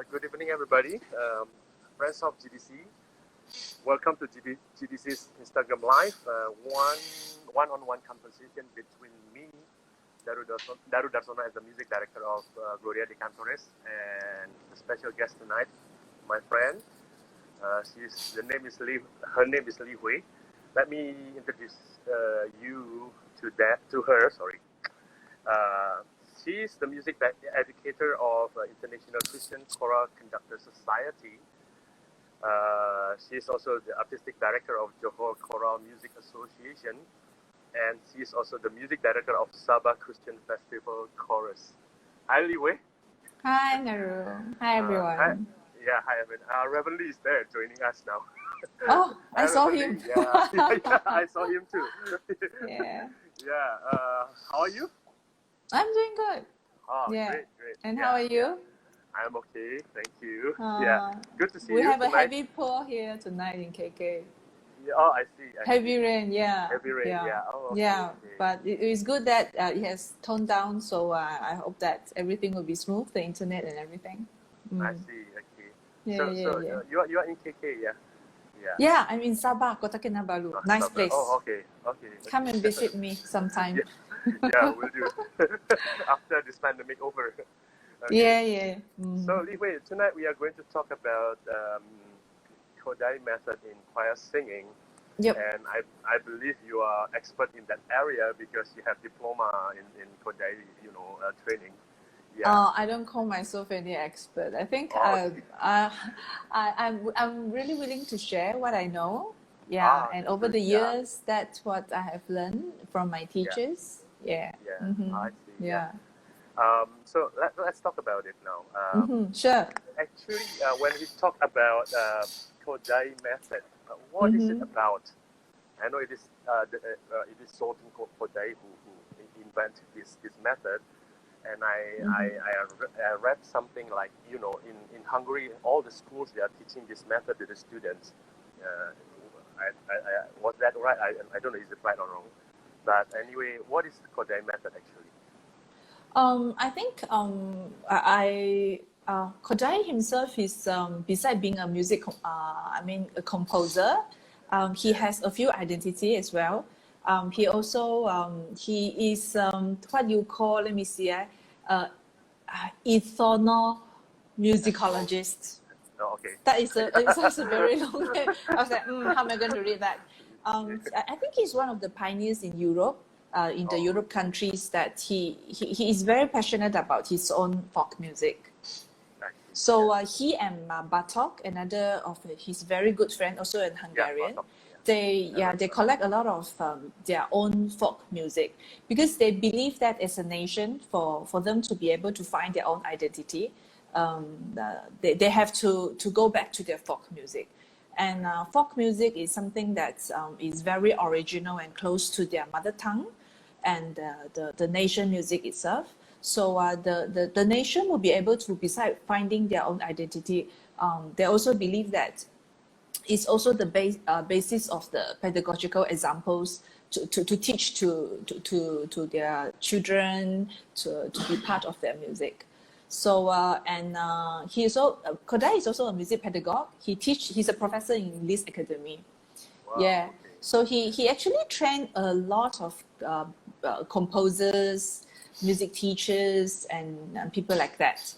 Good evening, everybody. Friends of GDC, welcome to GDC's Instagram Live. One-on-one conversation between me, Ndaru Darsono, as the music director of Gloria de Cantores, and a special guest tonight, my friend. Her name is Lee Hui. Let me introduce you to her. Sorry. She's the music educator of International Christian Choral Conductors Society. She's also the artistic director of Johor Choral Music Association, and she's also the music director of Sabah Christian Festival Chorus. Hi, Lee Hui. Hi, Ndaru. Hi, everyone. Hi, everyone. Reverend Lee is there joining us now. Oh, I saw him. Yeah, I saw him too. Yeah. How are you? I'm doing good. Oh, yeah. Great. And how are you? I'm okay, thank you. Good to see you. We have tonight. a heavy pour here tonight in KK. I see. Heavy rain, yeah. Heavy rain, yeah. Oh, okay, yeah, okay. but it's good that it has toned down, so I hope that everything will be smooth, the internet and everything. I see, okay. Yeah. You are in KK, yeah? Yeah, I'm in Sabah, Kota Kinabalu. Nice place. Oh, okay. Come and visit me sometime. Yeah, we'll do. After this pandemic over. Okay. Yeah. So, Lee Hui, tonight we are going to talk about Kodály Method in choir singing. Yep. And I believe you are expert in that area because you have diploma in Kodály, training. Yeah. I don't call myself any expert. I think I'm really willing to share what I know. Yeah, and over the years, that's what I have learned from my teachers. Yeah. I see. Yeah. So let's talk about it now. Sure. Actually, when we talk about Kodály Method, what is it about? I know it is Sultan Kodály who invented this method, and I read something like in Hungary all the schools they are teaching this method to the students. Was that right? I don't know is it right or wrong, but anyway, what is the Kodály Method actually? I think Kodály himself is beside being a a composer. He has a few identity as well. He also he is what you call, let me see, ethnomusicologist. Oh, okay. That is it's a very long name. I was like, how am I going to read that? I think he's one of the pioneers in Europe, in the Europe countries, that he is very passionate about his own folk music. So he and Bartok, another of his very good friend, also in Hungarian, they collect a lot of their own folk music because they believe that as a nation, for them to be able to find their own identity, they have to go back to their folk music. And folk music is something that is very original and close to their mother tongue and the nation music itself. So the nation will be able to, besides finding their own identity, they also believe that it's also the basis of the pedagogical examples to teach to their children to be part of their music. So Kodály is also a music pedagogue. He's a professor in Leeds Academy. Wow, yeah. Okay. So he actually trained a lot of composers, music teachers, and people like that.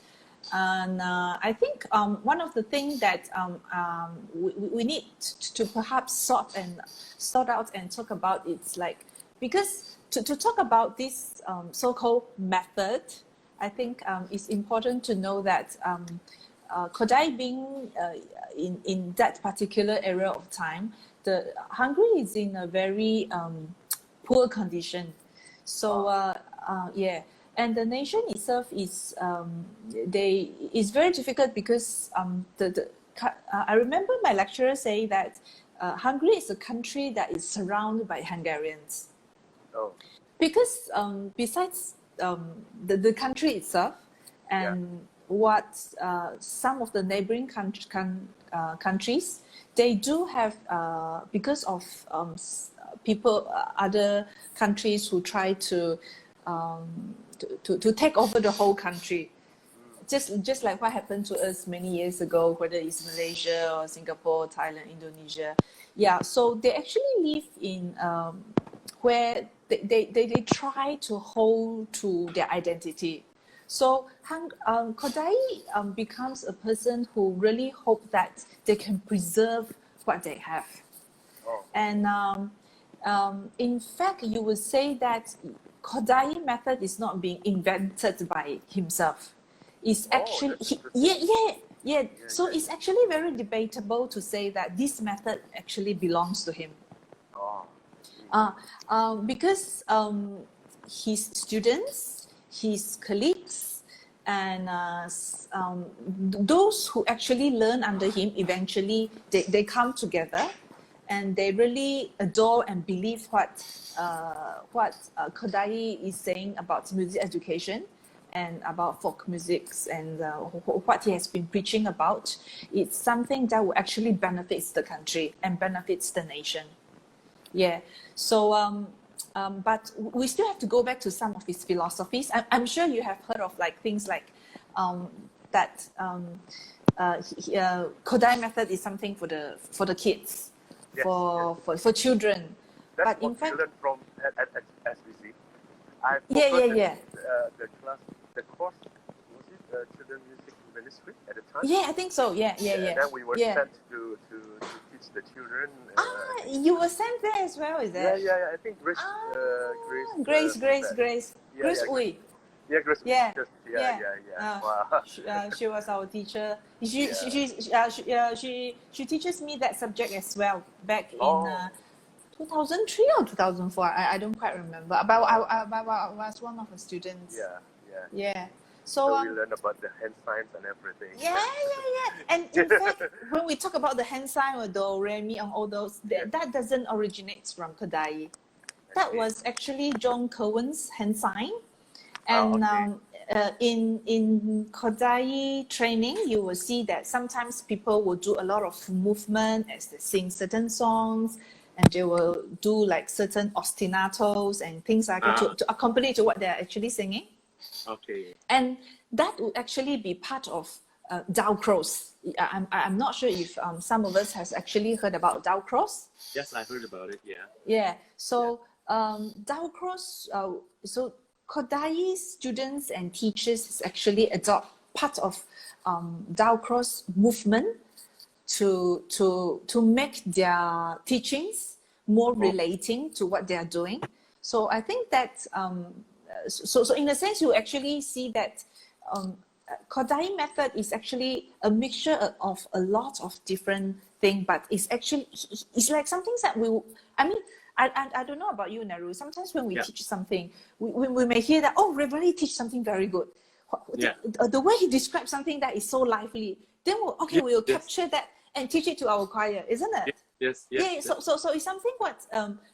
And I think one of the things that we need to perhaps sort out and talk about, it's like, because to talk about this so-called method, I think it's important to know that Kodály being in that particular area of time, Hungary is in a very poor condition. So and the nation itself is is very difficult because I remember my lecturer saying that Hungary is a country that is surrounded by Hungarians. Oh. Because besides the country itself and what some of the neighboring countries, they do have, because of other countries who try to take over the whole country. just like what happened to us many years ago, whether it's Malaysia or Singapore, Thailand, Indonesia. Yeah, so they actually live in where they try to hold to their identity. So Kodály becomes a person who really hope that they can preserve what they have. Oh. And in fact, you would say that Kodály method is not being invented by himself. It's actually, So it's actually very debatable to say that this method actually belongs to him. Because his students, his colleagues, and those who actually learn under him, eventually they come together and they really adore and believe what Kodály is saying about music education and about folk musics and what he has been preaching about. It's something that will actually benefits the country and benefits the nation. Yeah. So, but we still have to go back to some of his philosophies. I'm sure you have heard of like things like that. Kodály method is something for the kids, Yes, for children. That's but in fact, children from at SBC. I yeah. The course, was it children music ministry at the time? Yeah, I think so. Yeah. And then we were sent to teach the children. You were sent there as well, is that? Yeah. I think Grace. Grace Hui. Yeah, Grace. Yeah. Wow. She was our teacher. She teaches me that subject as well back in 2003 or 2004. I don't quite remember. But I was one of the students. Yeah. So we learn about the hand signs and everything. Yeah. And in fact, when we talk about the hand sign or do, re, mi, and all those, that doesn't originate from Kodály. That was actually John Cohen's hand sign. And in Kodály training, you will see that sometimes people will do a lot of movement as they sing certain songs, and they will do like certain ostinatos and things like that to accompany to what they're actually singing. Okay. And that would actually be part of DALCROZE. I'm not sure if some of us has actually heard about DALCROZE. Yes, I heard about it. Yeah. Yeah. So DALCROZE. So Kodály students and teachers actually adopt part of DALCROZE movement to make their teachings more relating to what they are doing. So I think that so in a sense you actually see that Kodály method is actually a mixture of a lot of different things, but it's like some things that I don't know about you, Ndaru. Sometimes when we teach something, we may hear that, oh, Reverend teach something very good. The way he describes something that is so lively, then we'll capture that and teach it to our choir, isn't it? Yes. So it's something what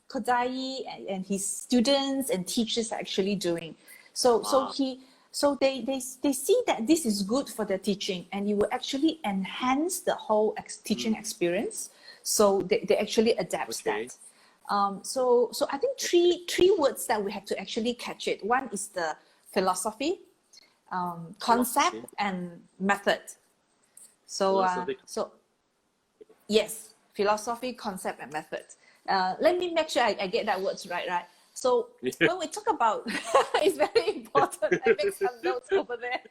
Kodály and his students and teachers are actually doing. So they see that this is good for their teaching, and it will actually enhance the whole teaching experience. So they actually adapt that. So I think three words that we have to actually catch it. One is the philosophy, concept, and method. So yes, philosophy, concept, and method. Let me make sure I get that words right. So when we talk about, it's very important. I make some notes over there.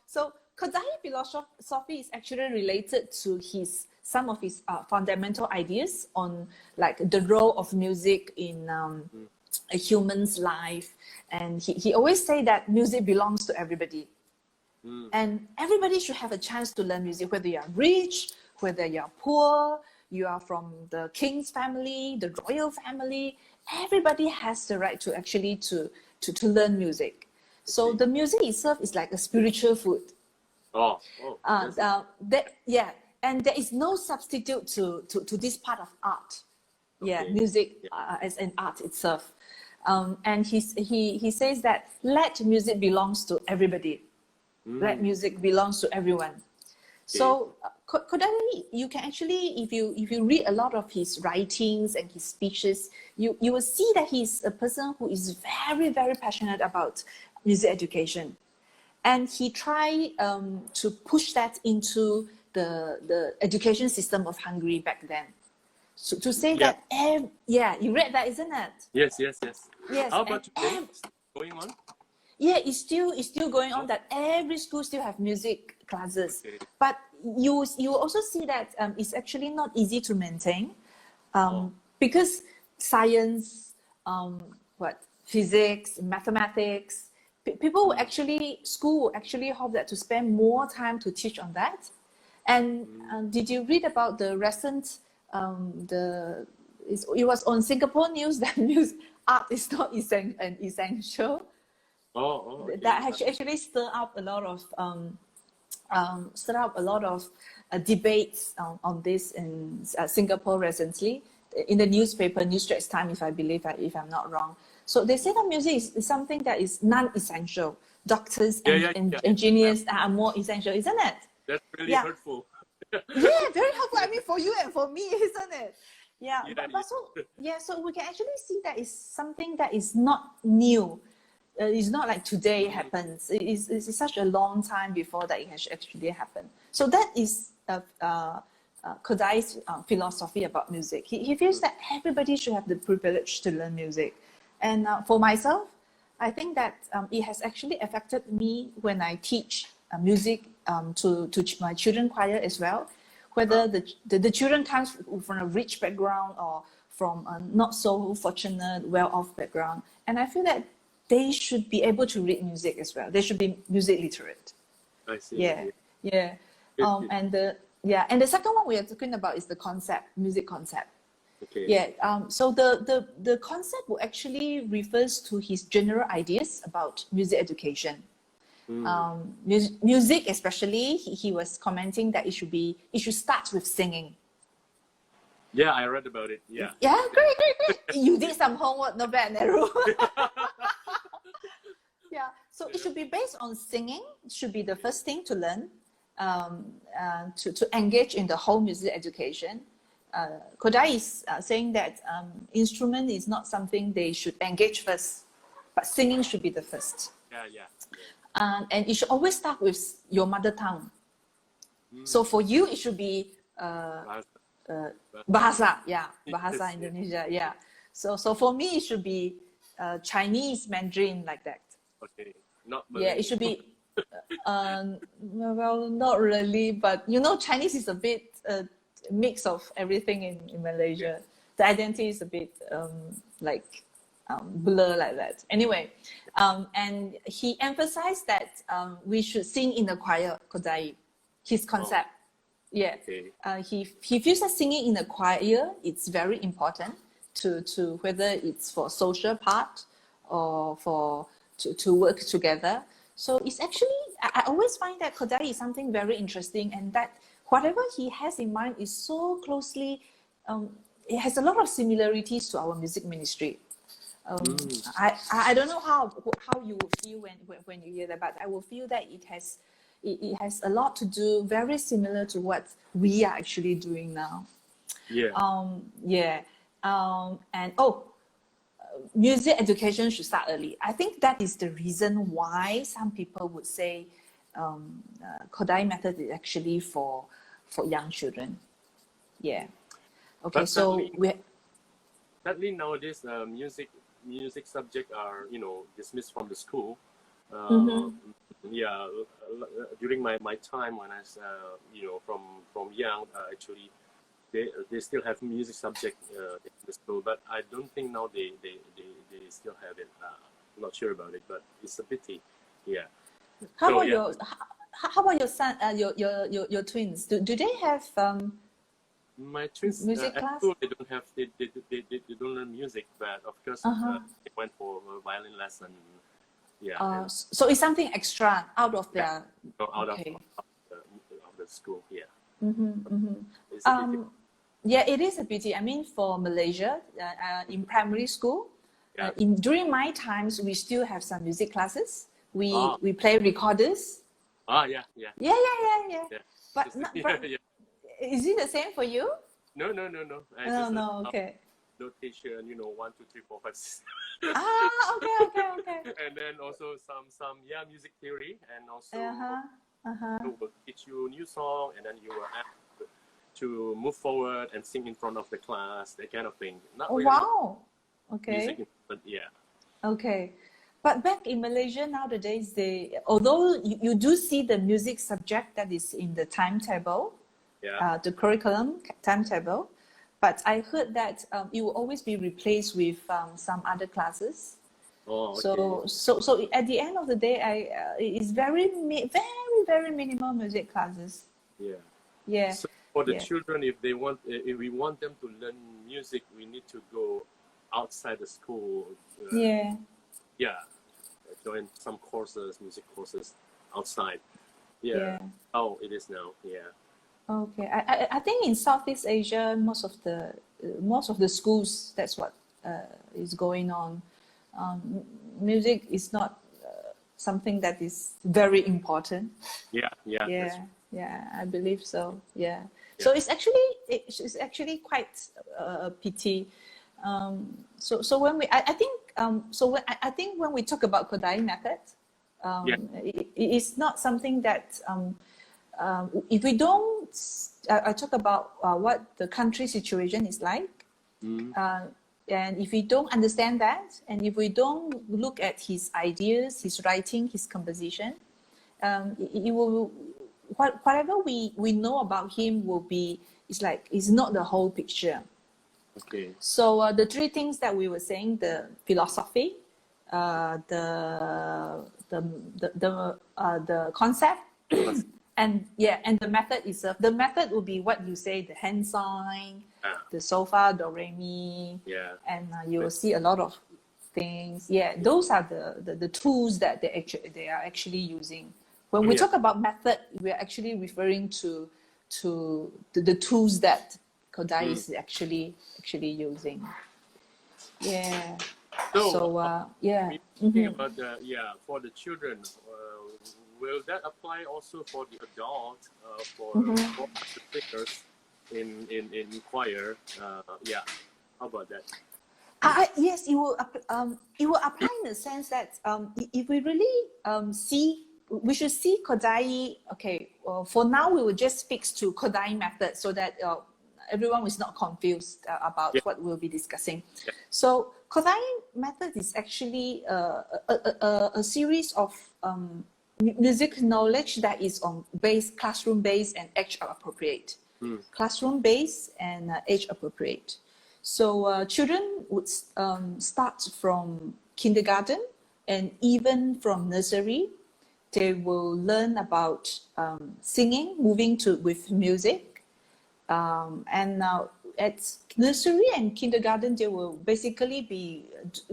So Kodály philosophy is actually related to some of his fundamental ideas on like the role of music in a human's life, and he always say that music belongs to everybody, and everybody should have a chance to learn music, whether you are rich, whether you are poor, you are from the king's family, the royal family. Everybody has the right to actually to learn music. So the music itself is like a spiritual food. And there is no substitute to this part of art. Music as an art itself. And he says that let music belongs to everybody. Let music belongs to everyone. So Kodály, you can actually, if you read a lot of his writings and his speeches, you will see that he's a person who is very, very passionate about music education. And he tried to push that into the education system of Hungary back then. So to say that, you read that, isn't it? Yes, yes, yes. Yes. How about today? Going on? Yeah, it's still going on that every school still have music classes. Okay. But you also see that it's actually not easy to maintain because science, physics, mathematics, school will actually hope that to spend more time to teach on that. And did you read about the recent, it was on Singapore news that art is not an essential. Okay. That actually stir up a lot of debates on this in Singapore recently, in the newspaper, New Straits Times, if I'm not wrong. So they say that music is something that is non-essential. Doctors and engineers are more essential, isn't it? That's really hurtful. Yeah, very helpful. I mean, for you and for me, isn't it? Yeah, so we can actually see that it's something that is not new. It's not like today happens. It's such a long time before that it has actually happened. So that is Kodály's philosophy about music. He feels that everybody should have the privilege to learn music. And for myself, I think that it has actually affected me when I teach music to my children choir as well. Whether the children comes from a rich background or from a not so fortunate, well-off background. And I feel that they should be able to read music as well. They should be music literate. I see. Yeah. And the second one we are talking about is the concept, music concept. Okay. Yeah. So the concept will actually refers to his general ideas about music education. Music, especially, he was commenting that it should start with singing. Yeah, I read about it. Yeah. Yeah, great. You did some homework, not bad, Ndaru. Yeah, so it should be based on singing. It should be the first thing to learn, to engage in the whole music education. Kodály is saying that instrument is not something they should engage first, but singing should be the first. Yeah. And it should always start with your mother tongue. So for you, it should be Bahasa, Bahasa Indonesia, yeah. So for me, it should be Chinese, Mandarin, like that. Okay, not Malay. Yeah, it should be. Well, not really, but Chinese is a bit mix of everything in Malaysia. The identity is a bit blur like that. Anyway, and he emphasized that we should sing in the choir, Kodály, his concept. Yeah, okay. He feels that singing in the choir it's very important to whether it's for social part or to work together. So it's actually, I always find that Kodály is something very interesting, and that whatever he has in mind is so closely, it has a lot of similarities to our music ministry. I don't know how you will feel when you hear that, but I will feel that it has a lot to do, very similar to what we are actually doing now. Music education should start early. I think that is the reason why some people would say Kodály Method is actually for young children. Yeah. Okay, but so sadly nowadays music subject are dismissed from the school. Yeah, during my time when I was from young, actually they still have music subject in the school, but I don't think now they still have it. I'm not sure about it, but it's a pity. Yeah. How about your son? Your twins? Do they have my twins music at class? school? They don't have they don't learn music, but of course they went for a violin lesson. Yeah. So it's something extra out of their out of the school. Yeah. It's a pity. Yeah, it is a pity. I mean, for Malaysia, in primary school, during my times, we still have some music classes. We play recorders. Yeah. But is it the same for you? No. No. Okay. notation, 1, 2, 3, 4, 5, 6. Okay. And then also some music theory, and also Uh-huh. will teach you a new song, and then you will have to move forward and sing in front of the class, that kind of thing. Not Oh, really wow. Okay. music, but yeah. Okay. But back in Malaysia nowadays, although you do see the music subject that is in the timetable, the curriculum timetable, but I heard that it will always be replaced with some other classes. Oh, okay. So at the end of the day, it's very very minimal music classes. Yeah. So for the children, if we want them to learn music, we need to go outside the school. Join some music courses outside. How it is now. Okay, I think in Southeast Asia, most of the schools, that's what is going on. Music is not something that is very important. I believe so. So it's actually quite a pity. So when I think when we talk about Kodály Method, it's not something that if we don't I talk about what the country situation is like, and if we don't understand that, and if we don't look at his ideas, his writing, his composition, it will, whatever we know about him will be, it's not the whole picture. Okay. So the three things that we were saying: the philosophy, the concept, and the method itself. The method will be what you say: the hand sign, the so fa, do, re, mi, and you will see a lot of things. Those are the tools that they are actually using. When we talk about method, we are actually referring to the tools that Kodály is actually using. So thinking about for the children, will that apply also for the adult, for singers in choir? How about that? Yes, it will apply in the sense that if we really we should see Kodály. Okay, for now we will just fix to Kodály Method so that everyone is not confused about what we'll be discussing. So Kodály Method is actually a series of music knowledge that is on classroom based and age appropriate. Classroom based and age appropriate. So children would start from kindergarten, and even from nursery, they will learn about singing, moving with music. And now at nursery and kindergarten, they will basically be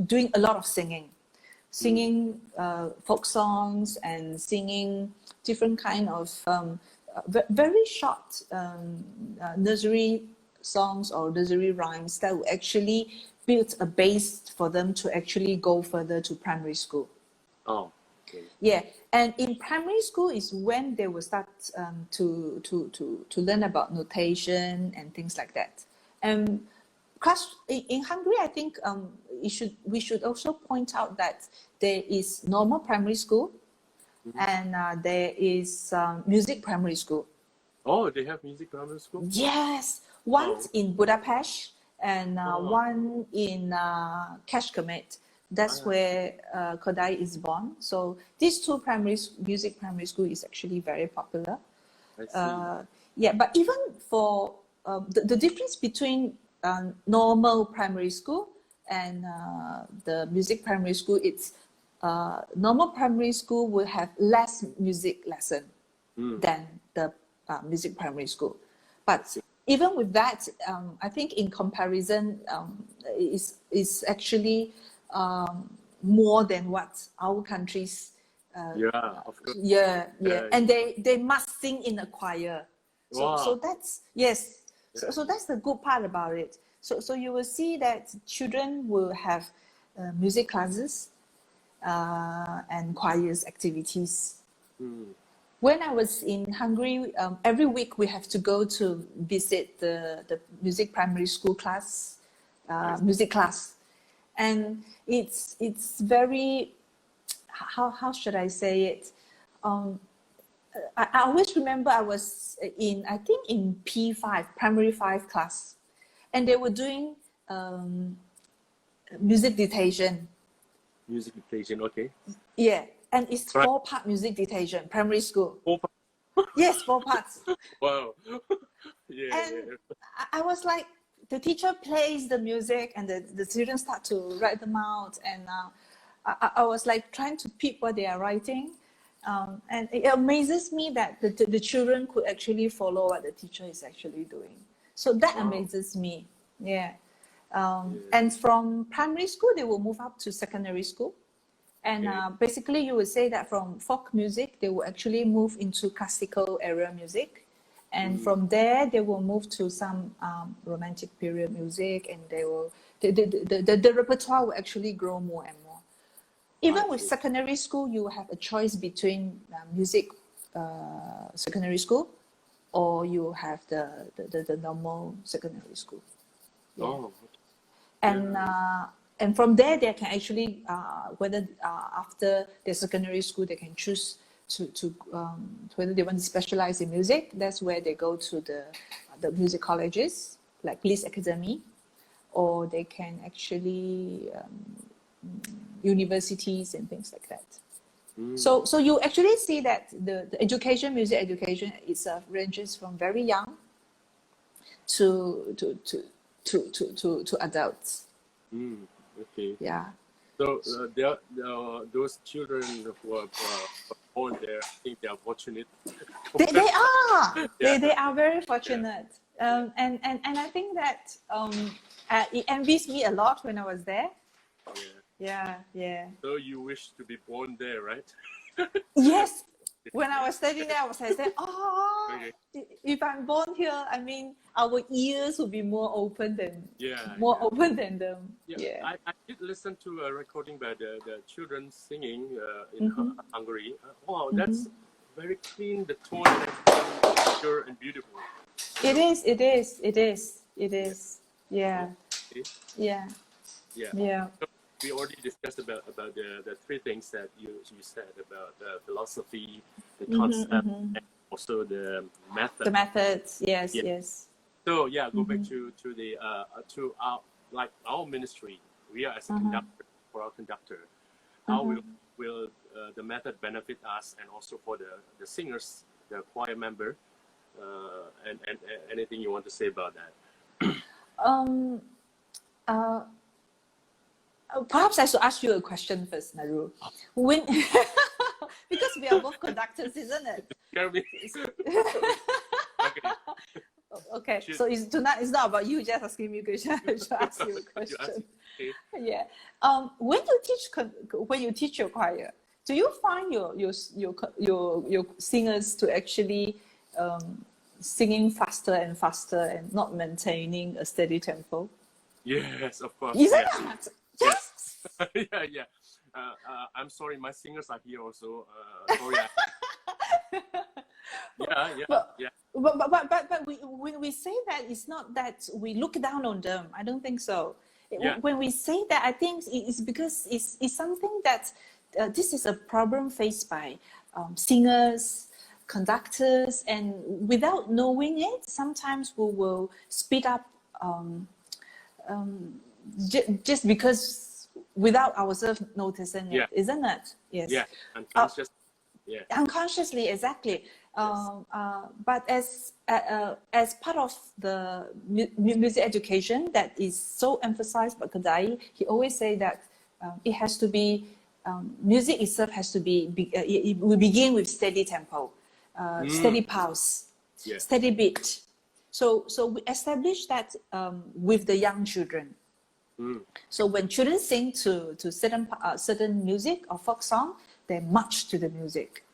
doing a lot of singing folk songs and singing different kind of very short nursery songs or nursery rhymes that will actually build a base for them to actually go further to primary school. Oh, okay. Yeah, and in primary school is when they will start to learn about notation and things like that. And in Hungary, I think we should also point out that there is normal primary school, and there is music primary school. Oh, they have music primary school? Yes, one in Budapest and one in Kecskemét. That's where Kodály is born. So these two music primary school is actually very popular. I see. But even for the difference between normal primary school and the music primary school, it's normal primary school will have less music lesson than the music primary school. But even with that, I think in comparison, is actually more than what our countries. Of course. And they must sing in a choir. So that's So that's the good part about it. So you will see that children will have music classes and choirs activities. When I was in Hungary, every week we have to go to visit the music primary school class music class, and it's very, how should I say it? I always remember I was I think in P5, primary 5 class, and they were doing music dictation. Music dictation, okay. Yeah, and it's Right. 4-part music dictation, primary school. 4 Yes, 4 parts. Wow. Yeah, And yeah. I was like, the teacher plays the music and the students start to write them out. And I was like trying to peep what they are writing. And it amazes me that the children could actually follow what the teacher is actually doing. So that Wow. amazes me. Yeah. And from primary school, they will move up to secondary school. And Okay. basically, you would say that from folk music, they will actually move into classical era music. And from there, they will move to some romantic period music, and they will the repertoire will actually grow more and more. Even with see. secondary school, you have a choice between music secondary school, or you have the normal secondary school. Yeah. Oh, And from there, they can actually whether after their secondary school, they can choose to whether they want to specialize in music. That's where they go to the music colleges like Police Academy, or they can actually universities and things like that. So you actually see that the education, music education, itself ranges from very young to adults. okay. Yeah. So those children who are born there, I think they are fortunate. They are. Yeah. They are very fortunate. And I think that it envies me a lot when I was there. Yeah. So you wish to be born there, right? Yes. When I was studying there, I was like, Okay. if I'm born here, I mean, our ears will be more open than open than them. Yeah. I did listen to a recording by the children singing in Hungary. Wow, that's very clean. The tone is pure and beautiful. It is. Yeah. Okay. Yeah. So we already discussed about the 3 things that you said about philosophy, the concept, and also the method. The methods, yes. So go back to the to our ministry. We are as a conductor for our conductor. How will the method benefit us, and also for the singers, the choir member, and anything you want to say about that? Perhaps I should ask you a question first, Ndaru. When because we are both conductors, isn't it? Okay. So it's not about you just asking me a question. I should ask you a question. Yeah. When you teach your choir, do you find your singers to actually singing faster and faster and not maintaining a steady tempo? Yes, of course. Isn't that? Yes. Yeah. I'm sorry, my singers are here also. Gloria. Yeah. But when we say that, it's not that we look down on them. I don't think so. When we say that, I think it's because it's something that this is a problem faced by singers, conductors, and without knowing it, sometimes we will speed up just because without ourselves noticing it, isn't it? Yes. Yeah, unconsciously, exactly. But as part of the music education that is so emphasized by Kodály, he always say that it has to be music itself has to be it will begin with steady tempo, steady pulse, steady beat. So we establish that with the young children. So when children sing to certain music or folk song, they march to the music.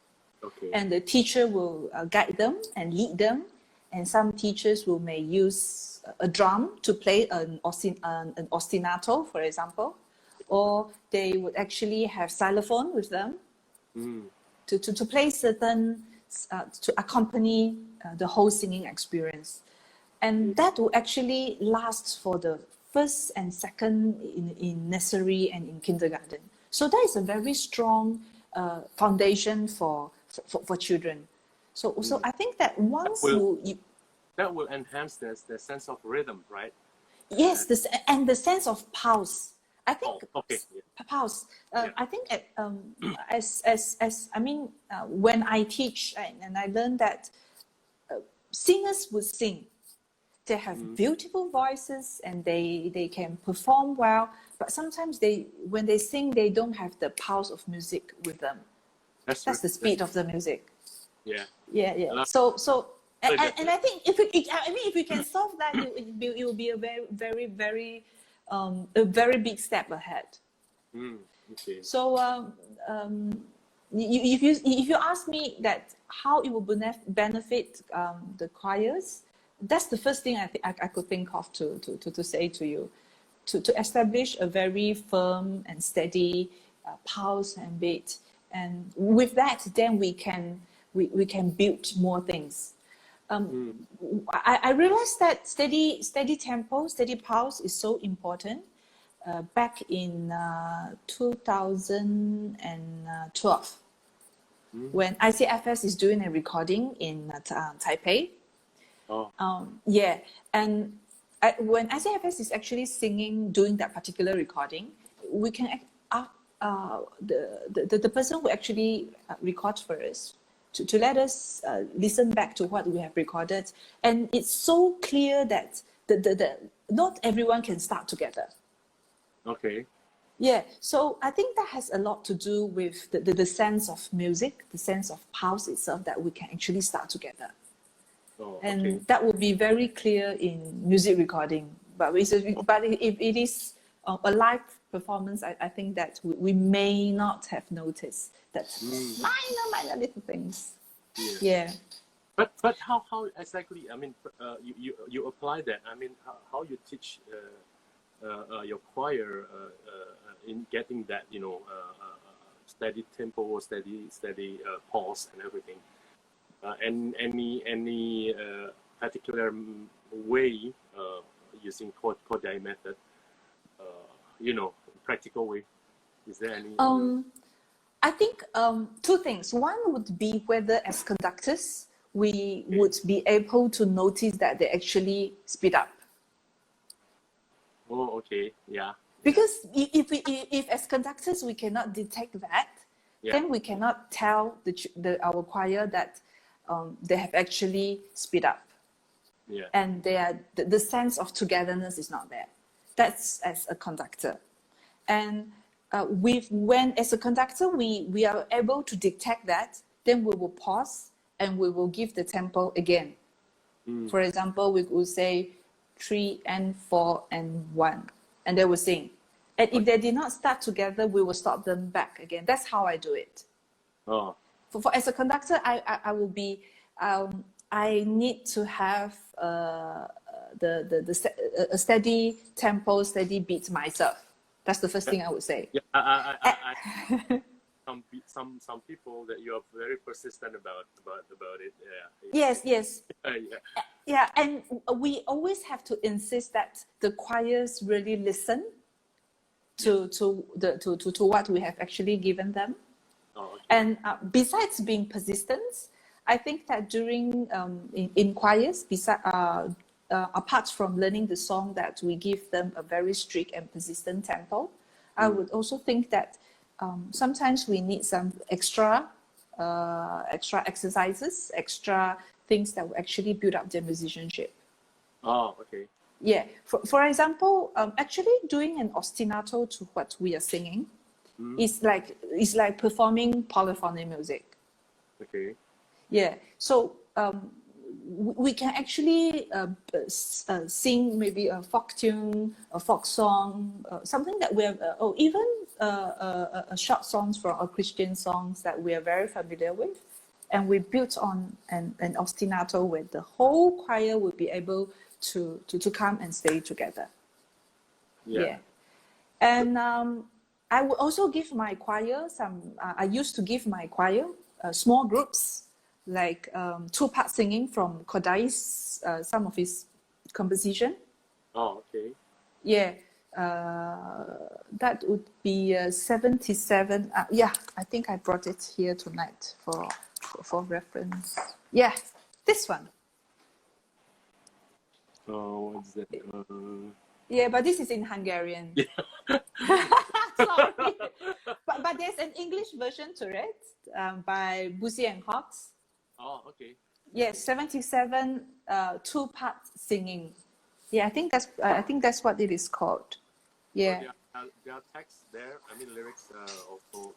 Okay. And the teacher will guide them and lead them. And some teachers may use a drum to play an ostinato, for example, or they would actually have xylophone with them to play certain to accompany the whole singing experience. And that will actually last for the first and second in nursery and in kindergarten. So that is a very strong foundation for children. So I think that once that will enhance the sense of rhythm, right? Yes, and the sense of pulse. I think pulse. I think when I teach and I learned that singers would sing. They have beautiful voices and they can perform well, but sometimes when they sing, they don't have the pulse of music with them. That's the speed of the music. Yeah. So and I think if we can solve that, it will be a very very big step ahead. Okay. So if you ask me that how it will benefit the choirs, that's the first thing I could think of to say to you, to establish a very firm and steady pulse and beat, and with that, then we can build more things. I realized that steady tempo, steady pulse is so important. Back in 2012, when ICFS is doing a recording in Taipei. And when ICFS is actually doing that particular recording, we can the person who actually records for us to let us listen back to what we have recorded, and it's so clear that not everyone can start together. Okay. Yeah, so I think that has a lot to do with the sense of music, the sense of pulse itself, that we can actually start together. And that would be very clear in music recording. But if it is a live performance, I think that we may not have noticed that minor little things. Yeah. But how exactly? I mean, you apply that. I mean, how you teach your choir in getting that steady tempo, steady pulse and everything. And any particular way using Kodály Method, practical way? Is there any? I think two things. One would be whether as conductors we would be able to notice that they actually speed up. Oh, okay, yeah. Because if as conductors we cannot detect that, then we cannot tell our choir that they have actually speed up. Yeah. And the sense of togetherness is not there. That's as a conductor. And when as a conductor we are able to detect that, then we will pause and we will give the tempo again. For example, we will say 3 and 4 and 1, and they will sing. And if they did not start together, we will stop them back again. That's how I do it. Oh. For as a conductor, I will be. I need to have a steady tempo, steady beat myself. That's the first thing I would say. Yeah, some people that you are very persistent about it. Yeah. Yes. Yeah, and we always have to insist that the choirs really listen to what we have actually given them. Oh, okay. And besides being persistent, I think that during in choirs, apart from learning the song, that we give them a very strict and persistent tempo, I would also think that sometimes we need some extra exercises, extra things that will actually build up their musicianship. Oh, okay. Yeah. For example, actually doing an ostinato to what we are singing is like performing polyphony music. Okay. Yeah. So we can actually sing maybe a folk tune, a folk song, something that we have, or even a short songs from our Christian songs that we are very familiar with, and we built on an ostinato where the whole choir will be able to come and stay together. Yeah. And I would also give my choir I used to give my choir small groups, like two-part singing from Kodály's some of his composition. Oh, okay. Yeah, that would be 77. Yeah, I think I brought it here tonight for reference. Yeah, this one. Oh, what's that? Yeah, but this is in Hungarian. Yeah. Sorry. But there's an English version to it by Bussy and Cox. Oh, okay. Yes, 77 two-part singing. Yeah, I think that's what it is called. Yeah. There are texts there. I mean lyrics also.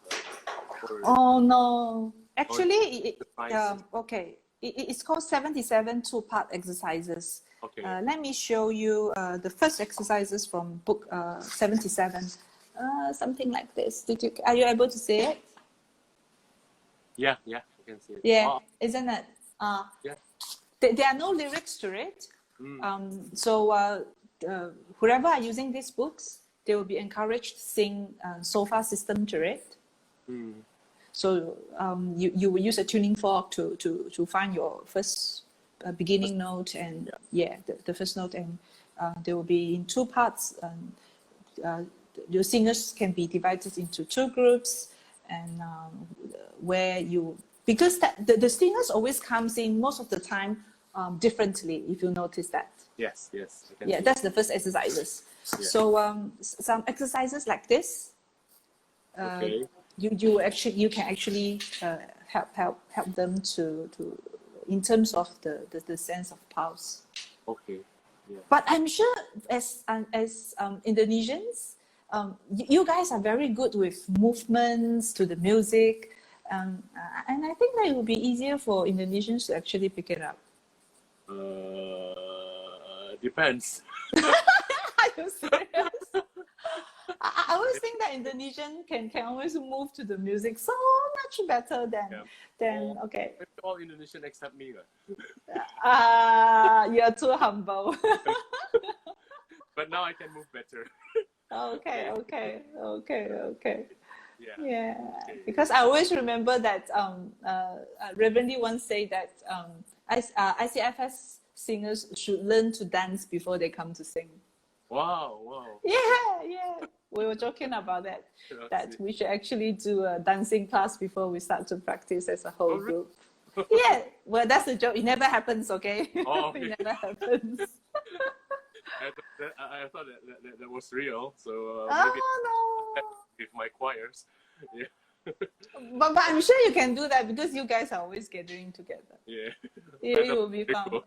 For Oh no. Actually, exercises. okay. It's called 77 two-part exercises. Okay. Let me show you the first exercises from book 77. Something like this. Are you able to see it? Yeah, I can see it. Yeah, Oh, isn't it? yeah. There are no lyrics to it. So whoever are using these books, they will be encouraged to sing sofa system to it. So you will use a tuning fork to find your first beginning note and the first note, and they will be in two parts. Your singers can be divided into two groups, and where because the singers always comes in most of the time differently, if you notice that. Yes. Yeah, that's the first exercises. Yeah. So some exercises like this, Okay. you can actually help them to in terms of the sense of pulse. Okay. Yeah. But I'm sure as Indonesians, you guys are very good with movements to the music, and I think that it would be easier for Indonesians to actually pick it up. Depends. Are you serious? I always think that Indonesian can always move to the music so much better than okay. All Indonesian except me. You're too humble. But now I can move better. Okay. Yeah. Okay. Because I always remember that Reverend Lee once said that ICFS singers should learn to dance before they come to sing. Wow. Yeah. We were joking about that. That we should actually do a dancing class before we start to practice as a whole group. Yeah. Well, that's the joke. It never happens, okay? Oh, okay. It never happens. I thought that was real. So maybe no. With my choirs. Yeah. But I'm sure you can do that because you guys are always gathering together. Yeah. It will be fun.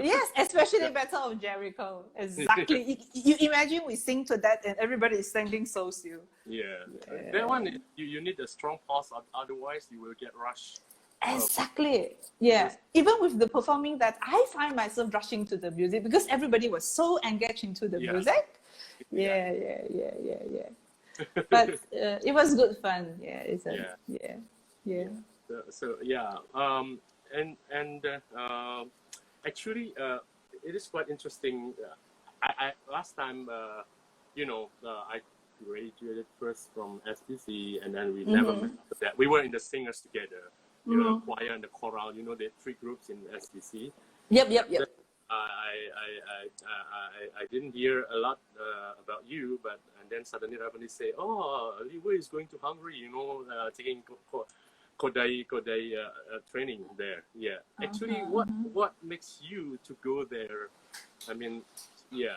Yes, especially Battle of Jericho. Exactly. You imagine we sing to that and everybody is standing so still. Yeah. That one, you need a strong pulse, otherwise you will get rushed. Exactly. Yeah. Even with the performing that, I find myself rushing to the music because everybody was so engaged into the music. Yeah. But it was good fun. Yeah. Actually, it is quite interesting. I last time, I graduated first from SPC, and then we never met after that. We were in the singers together. The choir and the choral, the three groups in SPC. Yep. I didn't hear a lot about you, and then suddenly everybody say, "Oh, Lee Hui is going to Hungary, taking Kodály training there." Yeah, actually, what makes you to go there? I mean, you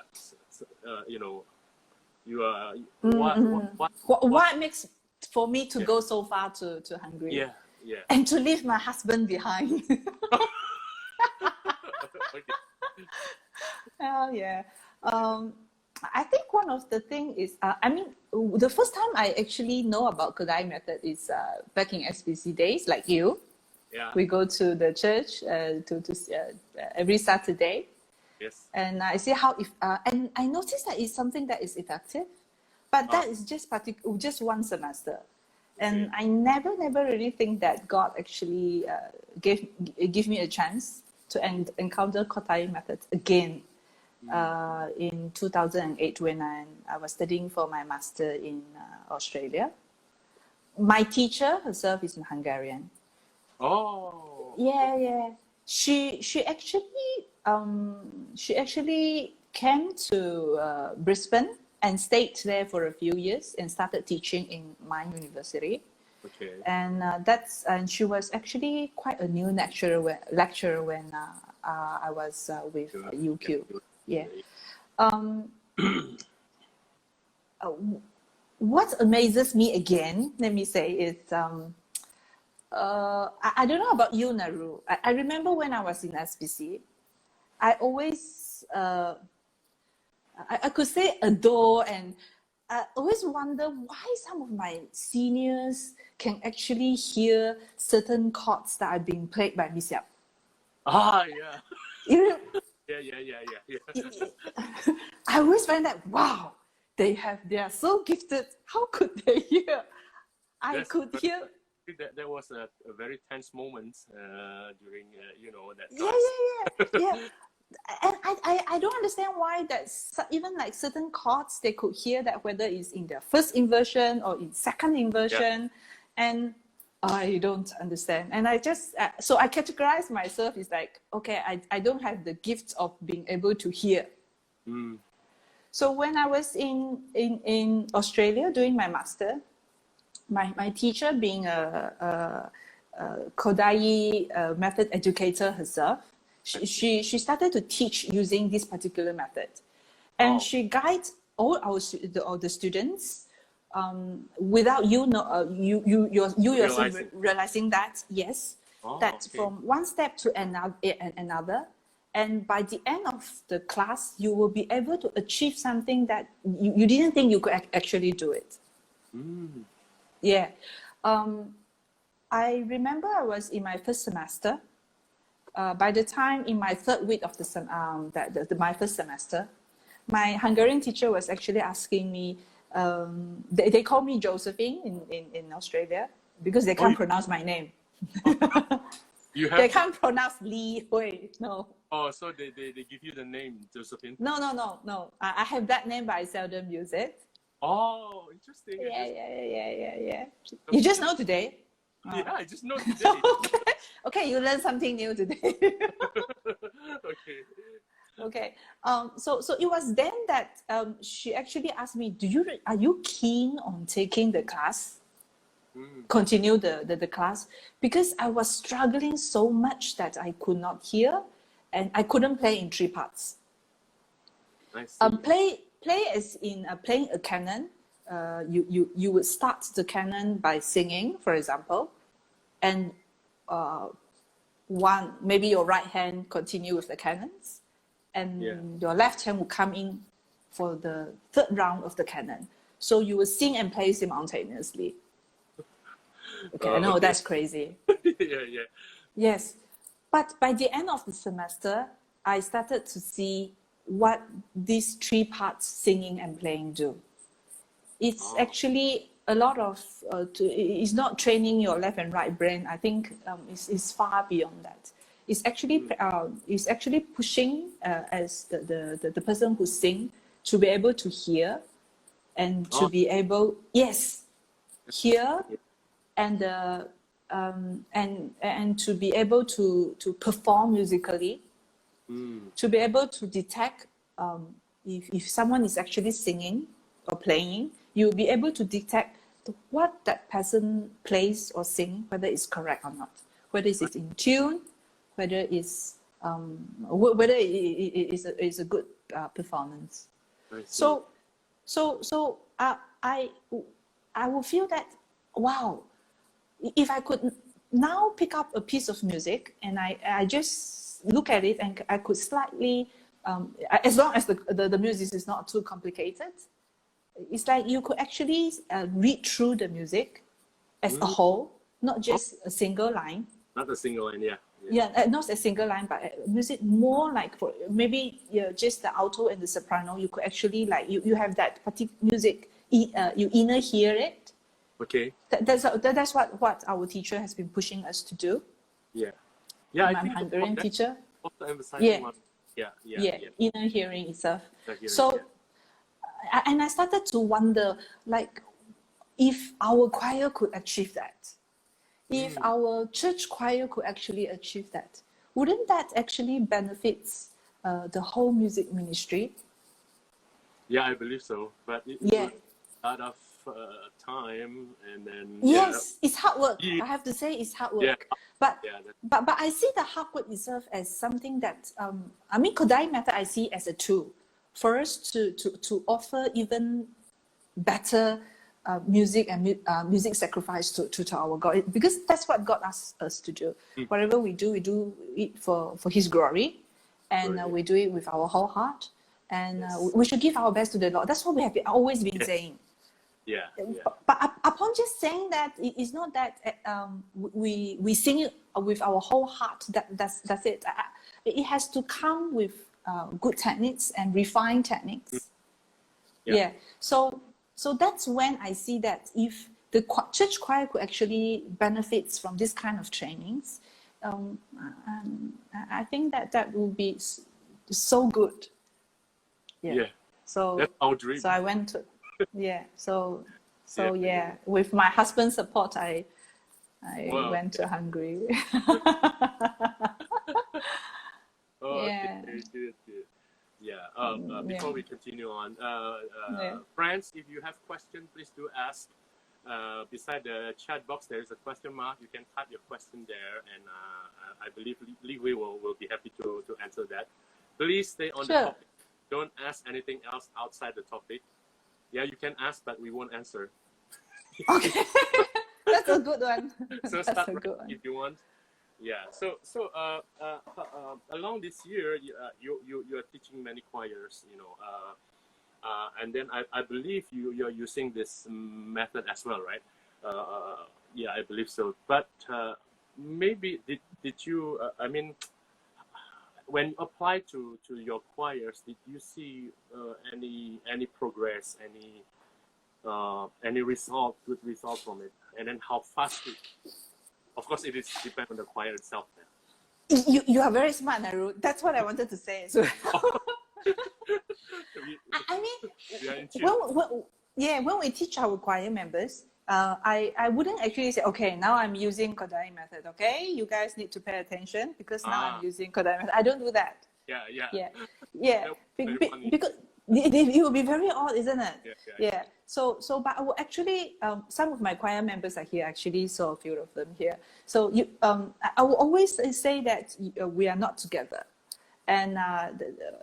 are what makes for me to go so far to Hungary? Yeah. And to leave my husband behind. Yeah. I think one of the things is, the first time I actually know about Kodály Method is back in SPC days, like you. Yeah. We go to the church every Saturday. Yes. And I see how and I noticed that it's something that is effective, but that is just one semester. And I never really think that God actually gave me a chance to encounter Kodály Method again in 2008 when I was studying for my master in Australia. My teacher herself is Hungarian. Oh. Yeah. She actually came to Brisbane and stayed there for a few years and started teaching in my university. Okay. And and she was actually quite a new lecturer when I was with UQ. Yeah. What amazes me again, let me say, is I don't know about you, Ndaru. I remember when I was in SPC, I always I could say adore, and I always wonder why some of my seniors can actually hear certain chords that are being played by Miss Yap. Ah, yeah. You, Yeah. I always find that, wow, they are so gifted. How could they hear? I could hear. That was a very tense moment during that class. Yeah. And I don't understand why that even like certain chords they could hear that, whether it's in their first inversion or in second inversion, and I don't understand. And I just so I categorize myself as like, okay, I don't have the gift of being able to hear. So when I was in Australia doing my master, my teacher, being a Kodály Method educator herself, she started to teach using this particular method, and she guides all the students without you yourself realizing that from one step to another, and by the end of the class you will be able to achieve something that you didn't think you could actually do it. Yeah. I remember I was in my first semester. By the time in my third week of my first semester, my Hungarian teacher was actually asking me, they call me Josephine in Australia because they can't pronounce my name. They can't pronounce Lee Hui, no. Oh, so they give you the name Josephine? No. I have that name, but I seldom use it. Oh, interesting. Yeah. You just know today? Yeah, I just know today. Okay, you learned something new today. Okay. So it was then that she actually asked me, are you keen on taking the class? Continue the class? Because I was struggling so much that I could not hear and I couldn't play in three parts. Play as in playing a canon. You would start the canon by singing, for example, and maybe your right hand continue with the canons, and your left hand will come in for the third round of the canon. So you will sing and play simultaneously. Okay, I know that's crazy. Yeah. Yes, but by the end of the semester, I started to see what these three parts, singing and playing, do. It's actually a lot of, it's not training your left and right brain. I think it's far beyond that. It's actually pushing as the person who sing to be able to hear and to be able, hear and to be able to perform musically, to be able to detect if someone is actually singing or playing, you'll be able to detect what that person plays or sing, whether it's correct or not, whether it's in tune, whether it's a good performance. So I will feel that, wow, if I could now pick up a piece of music and I just look at it and I could slightly, as long as the music is not too complicated, it's like you could actually read through the music as a whole, not just a single line. Not a single line, not a single line, but music more like for maybe just the alto and the soprano. You could actually like you have that particular music, you inner hear it. Okay. That's what our teacher has been pushing us to do. Yeah. I'm Hungarian teacher. Inner hearing itself. And I started to wonder, like, if our choir could achieve that, if our church choir could actually achieve that, wouldn't that actually benefit the whole music ministry. Yeah, I believe so. But it Yeah. took a lot of time, and then Yes, it's hard work. Yeah. I have to say it's hard work. Yeah. But Yeah, but I see the hard work itself as something that I mean, Kodály Method I see as a tool for us to offer even better music and music sacrifice to our God, because that's what God asks us to do. Whatever we do it for His glory, and Gloria. we do it with our whole heart, and Yes. we should give our best to the Lord. That's what we have always been Yes. saying. Yeah. Yeah. But upon just saying that, it's not that we sing it with our whole heart. That's it. It has to come with good techniques and refined techniques. Yeah. So that's when I see that if the church choir could actually benefits from this kind of trainings, I think that will be so good. Yeah. So That's our dream. So I went to, yeah. So Yeah. yeah, with my husband's support, I Wow. went to Hungary. Oh, Yeah. okay, good. Yeah. Before we continue on, Yeah. friends, if you have questions, please do ask. Beside the chat box, there is a question mark. You can type your question there, and I believe Lee Hui will be happy to answer that. Please stay on the Sure. topic. Don't ask anything else outside the topic. Yeah, you can ask, but we won't answer. Okay, that's a good one. So That's start a right good one. if you want. Yeah. So along this year, you are teaching many choirs, and then I believe you're using this method as well, right? Yeah, I believe so. But maybe did you? I mean, when you apply to your choirs, did you see any progress, any result, good result from it, and then how fast it? Of course, it is depend on the choir itself. Then. You are very smart, Ndaru. That's what I wanted to say. So I mean, We are in tune. when we teach our choir members, I wouldn't actually say, okay, now I'm using Kodály Method. Okay, you guys need to pay attention because now I'm using Kodály Method. I don't do that. Yeah. Because it will be very odd, isn't it? Yeah. So but I will actually, some of my choir members are here. Actually, so a few of them here. So I will always say that we are not together, and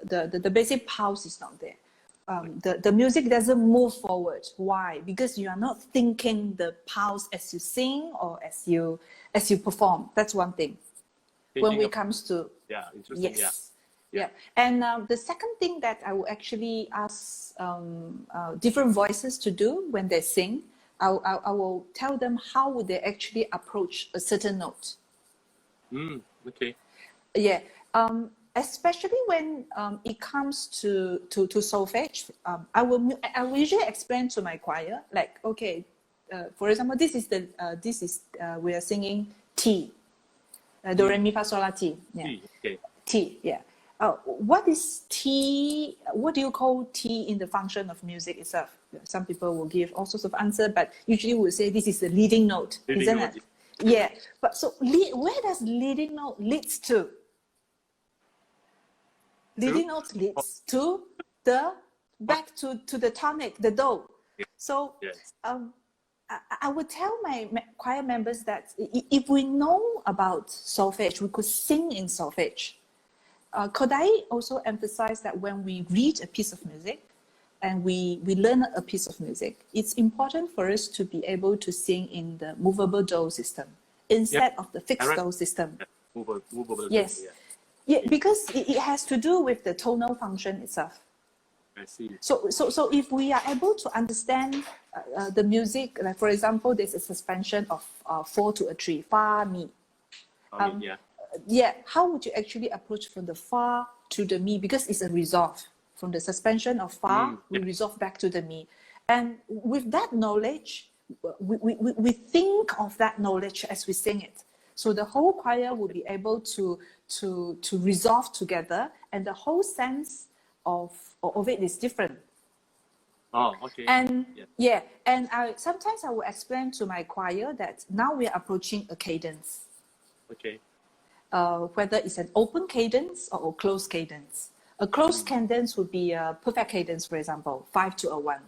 the basic pulse is not there. The music doesn't move forward. Why? Because you are not thinking the pulse as you sing or as you perform. That's one thing. When it comes to interesting. Yes. Yeah. And the second thing that I will actually ask different voices to do when they sing, I will tell them how would they actually approach a certain note. Okay. Yeah. Especially when it comes to solfege, I will usually explain to my choir, like, okay, for example, this is we are singing T, do re mi fa sol la T. Yeah. T. Okay. T. Yeah. What is T? What do you call T in the function of music itself? Some people will give all sorts of answers, but usually we'll say this is the leading note, isn't it? Yeah. But so where does leading note leads to? Leading note leads to the back to the tonic, the do. So I would tell my choir members that if we know about solfege, we could sing in solfege. Kodály also emphasized that when we read a piece of music and we learn a piece of music, it's important for us to be able to sing in the movable do system instead of the fixed do system. Movable Yes. Do, Yeah, because it has to do with the tonal function itself. I see. So if we are able to understand the music, like for example, there's a suspension of 4 to a 3, fa, mi. Yeah, how would you actually approach from the fa to the mi? Because it's a resolve. From the suspension of fa, we resolve back to the mi. And with that knowledge, we think of that knowledge as we sing it. So the whole choir will be able to resolve together, and the whole sense of it is different. Oh, okay. And and sometimes I will explain to my choir that now we are approaching a cadence. Okay. whether it's an open cadence or a closed cadence. A closed cadence would be a perfect cadence, for example, 5 to a 1,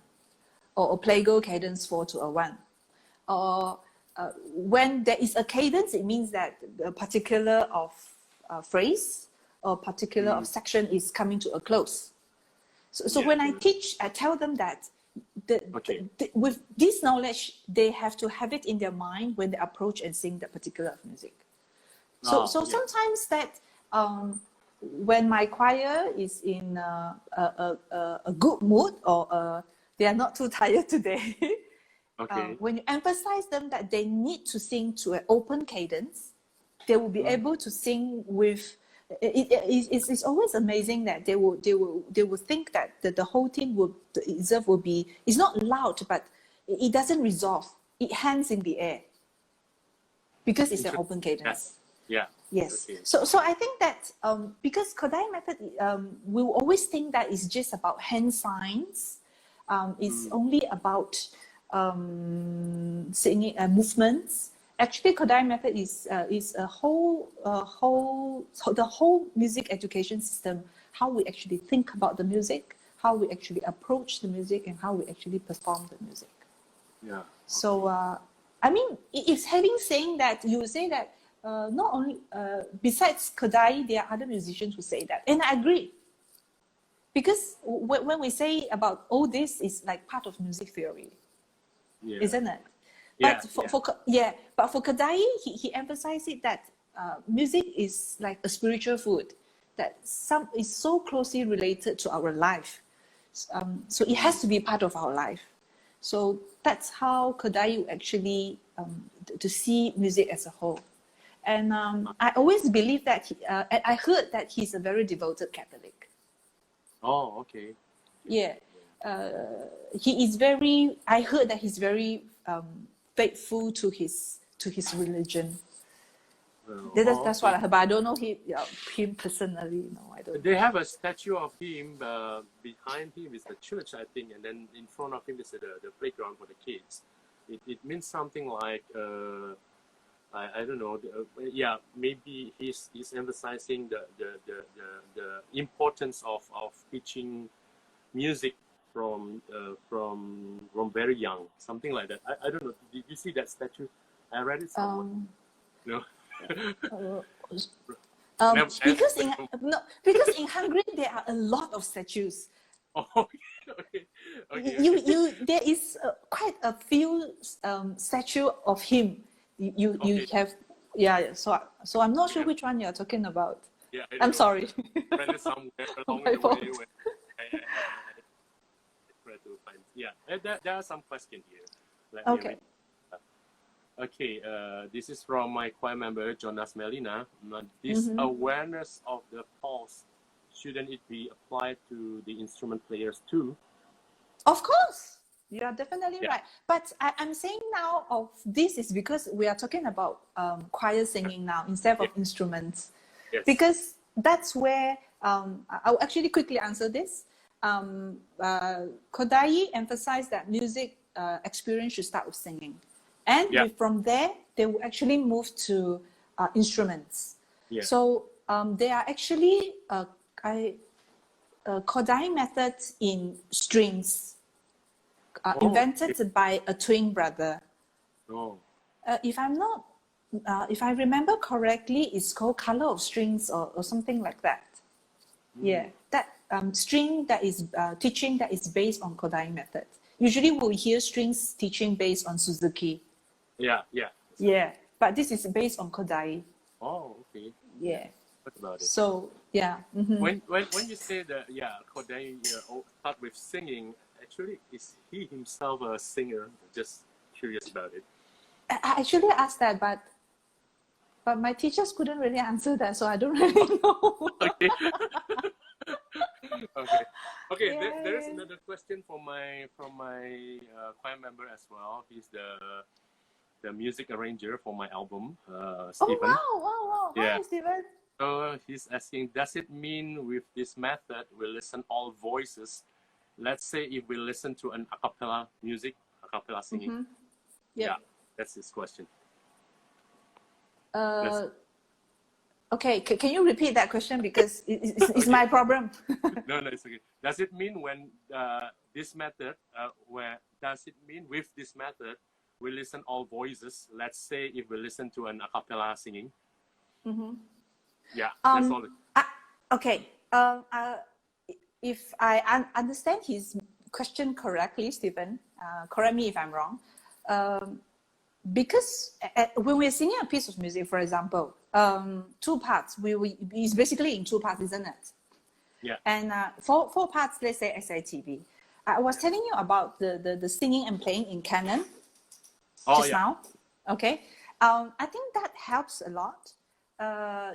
or a plagal cadence 4 to a 1. Or when there is a cadence, it means that a particular of phrase or particular of section is coming to a close. So when I teach, I tell them that with this knowledge, they have to have it in their mind when they approach and sing that particular music. So sometimes that when my choir is in a good mood or they are not too tired today, when you emphasize them that they need to sing to an open cadence, they will be able to sing with. It's always amazing that they will think that the whole thing will be. It's not loud, but it doesn't resolve. It hangs in the air because it's an open cadence. Yeah. Yes. Okay. So I think that because Kodály Method, we will always think that it's just about hand signs. It's only about singing movements. Actually, Kodály Method is a the whole music education system. How we actually think about the music, how we actually approach the music, and how we actually perform the music. Yeah. Okay. So I mean, it's having saying that you say that. Not only besides Kodály, there are other musicians who say that, and I agree. Because when we say about all this, is like part of music theory, isn't it? But but for Kodály, he emphasized it that music is like a spiritual food, that is so closely related to our life. So it has to be part of our life. So that's how Kodály actually to see music as a whole. And I always believe that I heard that he's a very devoted Catholic. Oh, okay. Yeah, he is very. I heard that he's very faithful to his religion. That's what I heard, but I don't know him personally. No, I don't. They have a statue of him. Behind him is the church, I think, and then in front of him is the playground for the kids. It means something like. I don't know. Maybe he's emphasizing the importance of teaching music from very young, something like that. I don't know. Did you see that statue? I read it somewhere. No. Because in Hungary there are a lot of statues. Oh, okay. There is quite a few statue of him. You have so I'm not sure which one you're talking about. Yeah, I'm sorry. I read it somewhere along the way when I try to find. Yeah, there are some questions here. Okay. Okay, this is from my choir member Jonas Melina. This awareness of the pulse, shouldn't it be applied to the instrument players too? Of course. You are definitely right. But I'm saying now of this is because we are talking about choir singing now instead of instruments. Yes. Because that's where, I'll actually quickly answer this. Kodály emphasized that music experience should start with singing. And from there, they will actually move to instruments. Yeah. So there are actually Kodály methods in strings. Invented by a twin brother. Oh. If I remember correctly, it's called Color of Strings or something like that. Yeah, that string that is teaching that is based on Kodály method. Usually we'll hear strings teaching based on Suzuki. Yeah, but this is based on Kodály. Oh, okay. Yeah. What about it? So yeah. When you say that Kodály start with singing. Actually, is he himself a singer? Just curious about it. I actually asked that, but my teachers couldn't really answer that, so I don't really know. Okay. Okay. There is another question from my choir member as well. He's the music arranger for my album, Stephen. Oh wow! Yeah. Hi, Stephen. So he's asking, does it mean with this method we listen all voices? Let's say if we listen to an a cappella music, a cappella singing. Yeah, that's his question. Okay, can you repeat that question because it's my problem. No, it's okay. Does it mean when this method, does it mean with this method, we listen all voices? Let's say if we listen to an a cappella singing. Mm-hmm. Yeah, that's all. Okay. If I understand his question correctly, Stephen, correct me if I'm wrong. Because when we're singing a piece of music, for example, two parts, it's basically in two parts, isn't it? Yeah. And four parts, let's say SITV. I was telling you about the singing and playing in canon just now. Okay. I think that helps a lot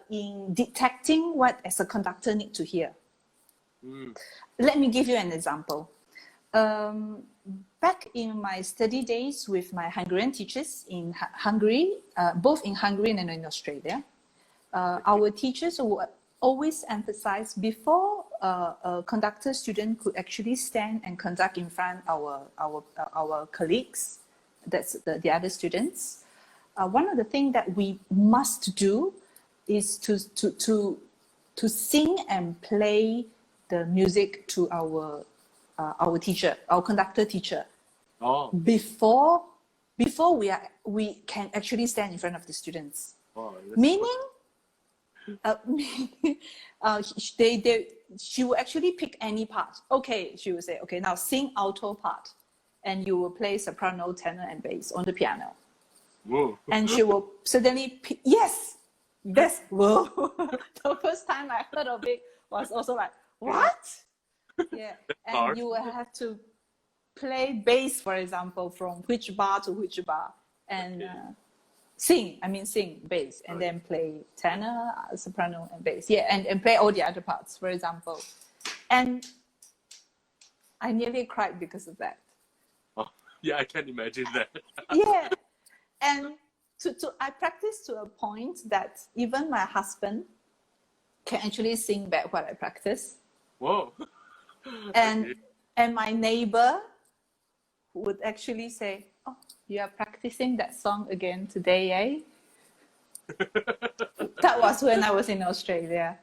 in detecting what as a conductor need to hear. Let me give you an example. Back in my study days with my Hungarian teachers in Hungary, both in Hungary and in Australia, our teachers would always emphasize before a conductor student could actually stand and conduct in front of our colleagues, that's the other students. One of the things that we must do is to sing and play the music to our teacher, our conductor teacher, before we can actually stand in front of the students. Meaning, she will actually pick any part. Okay, she will say, okay, now sing alto part, and you will play soprano, tenor, and bass on the piano. Whoa. And she will suddenly pick, yes, that's whoa. The first time I heard of it was also like, what? Yeah, and you will have to play bass, for example, from which bar to which bar, and sing bass, and then play tenor, soprano, and bass. Yeah, and play all the other parts, for example. And I nearly cried because of that. Oh, yeah, I can imagine that. Yeah, and I practiced to a point that even my husband can actually sing back what I practice. Whoa. And my neighbor would actually say, "Oh, you are practicing that song again today, eh?" That was when I was in Australia.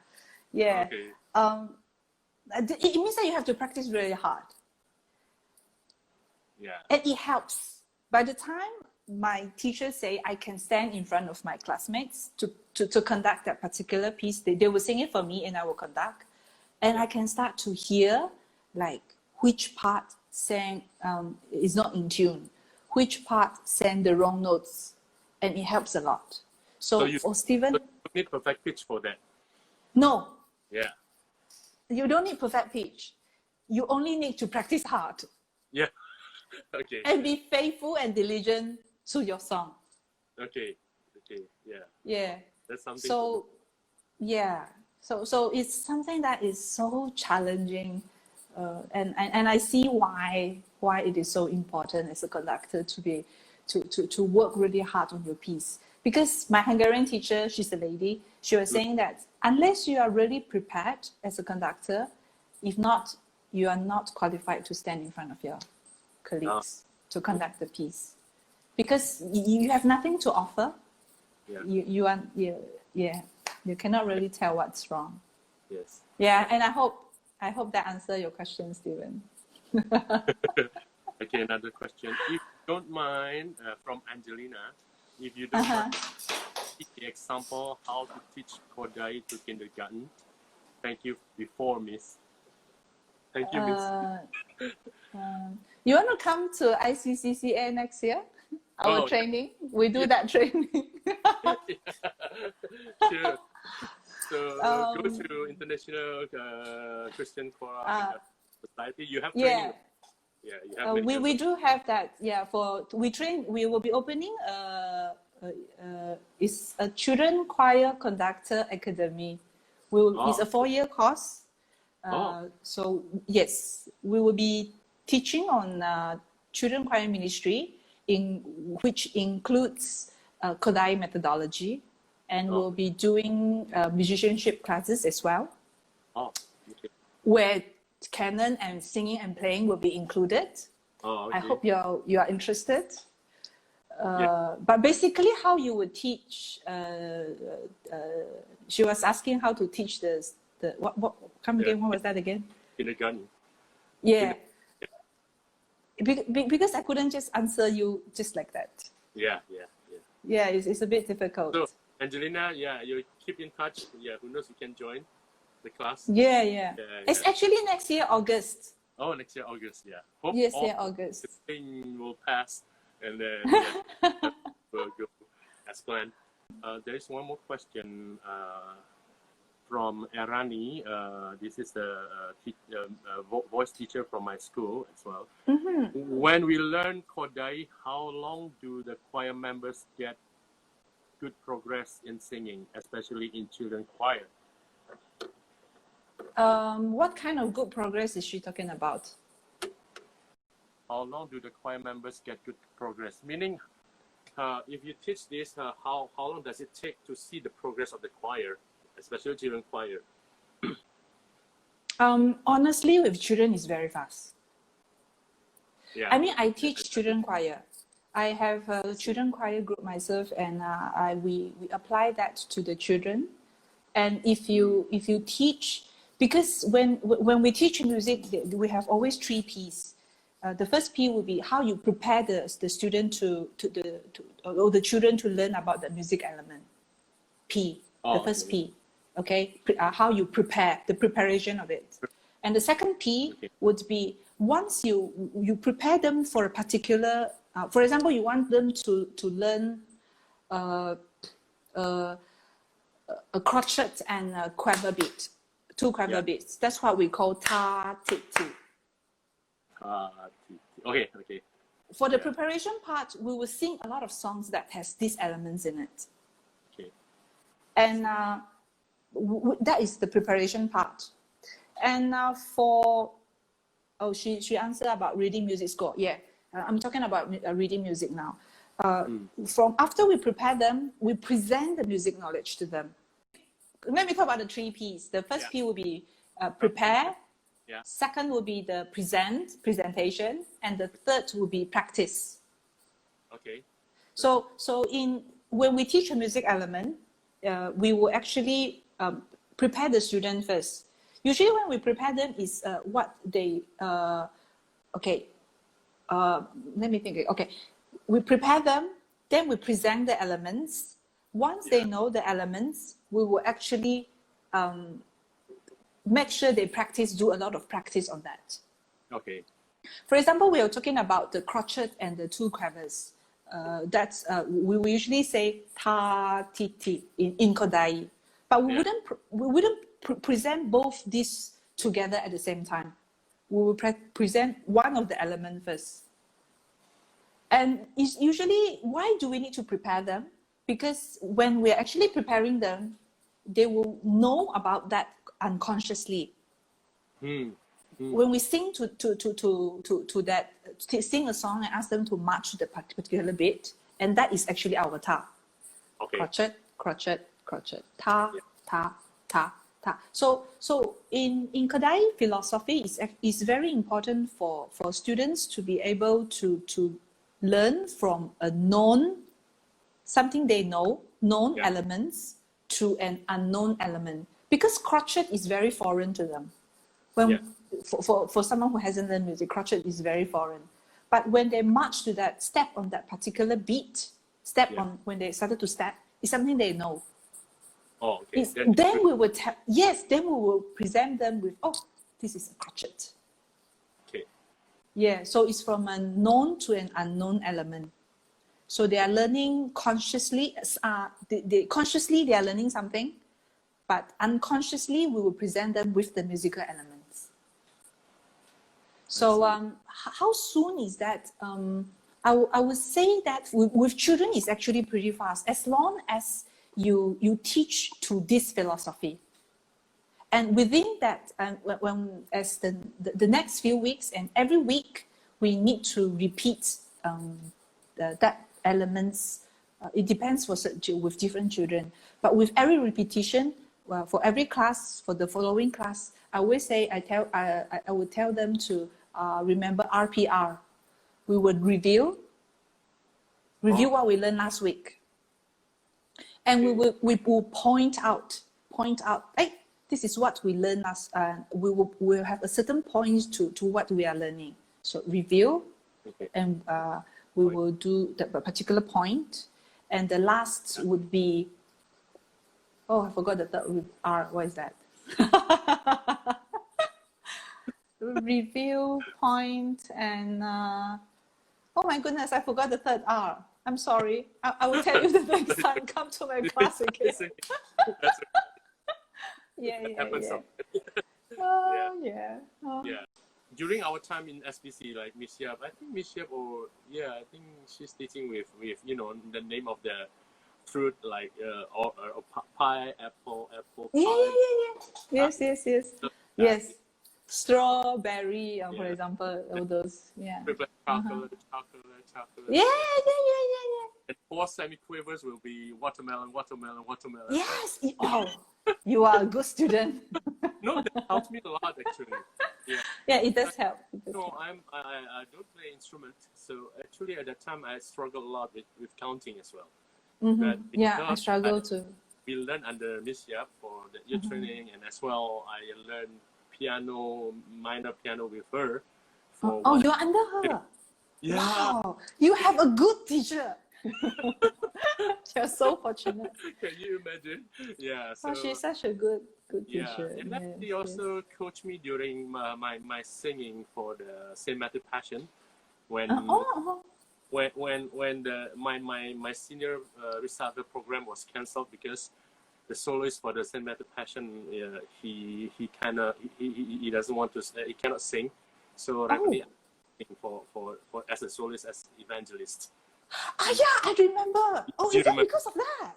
Yeah. Okay. It means that you have to practice really hard. Yeah. And it helps. By the time my teachers say I can stand in front of my classmates to conduct that particular piece, they will sing it for me and I will conduct. And I can start to hear like which part sang is not in tune, which part sang the wrong notes, and it helps a lot. So for Stephen, you need perfect pitch for that. No. Yeah. You don't need perfect pitch. You only need to practice hard. Yeah. Okay. And be faithful and diligent to your song. Okay. Yeah. Yeah. That's something. So, yeah. So it's something that is so challenging, and I see why it is so important as a conductor to be to work really hard on your piece. Because my Hungarian teacher, she's a lady, she was saying that unless you are really prepared as a conductor, if not, you are not qualified to stand in front of your colleagues to conduct the piece, because you have nothing to offer. Yeah. You cannot really tell what's wrong. Yes. Yeah, and I hope that answers your question, Stephen. Okay, another question. If you don't mind, from Angelina, if you don't mind, give the example how to teach Kodály to kindergarten. Thank you before, Miss. Thank you, Miss. You want to come to ICCCA next year? Our training. We do that training. Sure. So go to International Christian Choral Society. You have training. Yeah, you have. We do have that. Yeah, we will be opening it's a children choir conductor academy. It's a 4-year course. So yes, we will be teaching on children choir ministry, which includes Kodály methodology, and we'll be doing musicianship classes as well. Okay. Where canon and singing and playing will be included. Okay. I hope you are interested. But basically, how you would teach? She was asking how to teach the what? Come again? What was that again? Kindergarten. Yeah. Because I couldn't just answer you just like that. Yeah. Yeah, it's a bit difficult. So, Angelina, yeah, you keep in touch. Yeah, who knows, you can join the class. Yeah. It's actually next year, August. Oh, next year, August, yeah. Hope Yes, all August. the thing will pass and then we'll go as planned. There is one more question from Erani. This is the voice teacher from my school as well. When we learn Kodály, how long do the choir members get good progress in singing, especially in children choir? What kind of good progress is she talking about? How long do the choir members get good progress? Meaning, if you teach this, how long does it take to see the progress of the choir, especially children choir? Honestly, with children, it's very fast. Yeah. I mean, I teach children choir. I have a children choir group myself, and we apply that to the children. And if you teach, because when we teach music, we have always 3 P's. The first P will be how you prepare the student or the children to learn about the music element. P, the first P, okay? How you prepare, the preparation of it. And the second P would be once you prepare them for a particular, for example, you want them to learn a crotchet and a quaver beat, 2 quaver beats. That's what we call ta, ti, ti. Okay. For the preparation part, we will sing a lot of songs that has these elements in it. Okay. And that is the preparation part. And she answered about reading music score. Yeah, I'm talking about reading music now. From after we prepare them, we present the music knowledge to them. Let me talk about the 3 P's. The first P will be prepare. Yeah. Second will be the presentation, and the third will be practice. Okay. So when we teach a music element, we will actually prepare the student first. Usually when we prepare them is what they, let me think. Okay, we prepare them, then we present the elements. Once they know the elements, we will actually make sure they do a lot of practice on that. Okay. For example, we are talking about the crotchet and the 2 quavers. That's we usually say ta ti ti in Kodály, but we wouldn't present both these together at the same time. We will present one of the elements first. And it's usually, why do we need to prepare them? Because when we're actually preparing them, they will know about that unconsciously. When we sing to that, sing a song and ask them to march to the particular beat, and that is actually our ta. Okay. Crotchet, crotchet, crotchet, ta, ta, ta, ta. So in Kodály philosophy, is very important for students to be able to learn from a something they know, known elements to an unknown element. Because crotchet is very foreign to them. For someone who hasn't learned music, crotchet is very foreign. But when they march to that step on that particular beat, when they started to step, it's something they know. Oh, okay. Then we will present them with, this is a crotchet. Okay. Yeah, so it's from a known to an unknown element. So they are learning consciously. Consciously they are learning something, but unconsciously we will present them with the musical elements. So how soon is that? I would say that with children is actually pretty fast, as long as you teach to this philosophy. And within that, as the next few weeks and every week, we need to repeat that elements. It depends with different children, but with every repetition, for every class, for the following class, I always say I would tell them to remember RPR. We would review, review what we learned last week. And we will point out, hey, this is what we learned last, we'll have a certain points to what we are learning. So review, and we will do the particular point. And the last would be, oh, I forgot the third with R, what is that? Review, point, and oh my goodness, I forgot the third R. I'm sorry. I will tell you the next time. Come to my class again. Yeah. Oh, yeah. Oh. Yeah. During our time in SBC, like Miss Yap, I think Miss Yap, I think she's teaching with you know, the name of the fruit, like or pie, apple pie. Yeah. Yes. Strawberry, for example, all those. Yeah. Chocolate. Yeah. And 4 semiquavers will be watermelon. Yes. Oh, you are a good student. No, that helps me a lot actually. Yeah, it does help. No, I don't play instrument, so actually at that time I struggled a lot with counting as well. But I struggle too. We learned under Miss Yap for the ear training, and as well I learned minor piano with her. Oh, you're under her. Yeah. Wow, you have a good teacher. You're so fortunate. Can you imagine? Yeah. So, she's such a good teacher. And then she also coached me during my singing for the Saint Matthew Passion when my senior recital program was cancelled because the soloist for the Saint Matthew Passion he doesn't want to, he cannot sing, so regularly for as a soloist, as evangelist. I remember. Oh, is that because of that?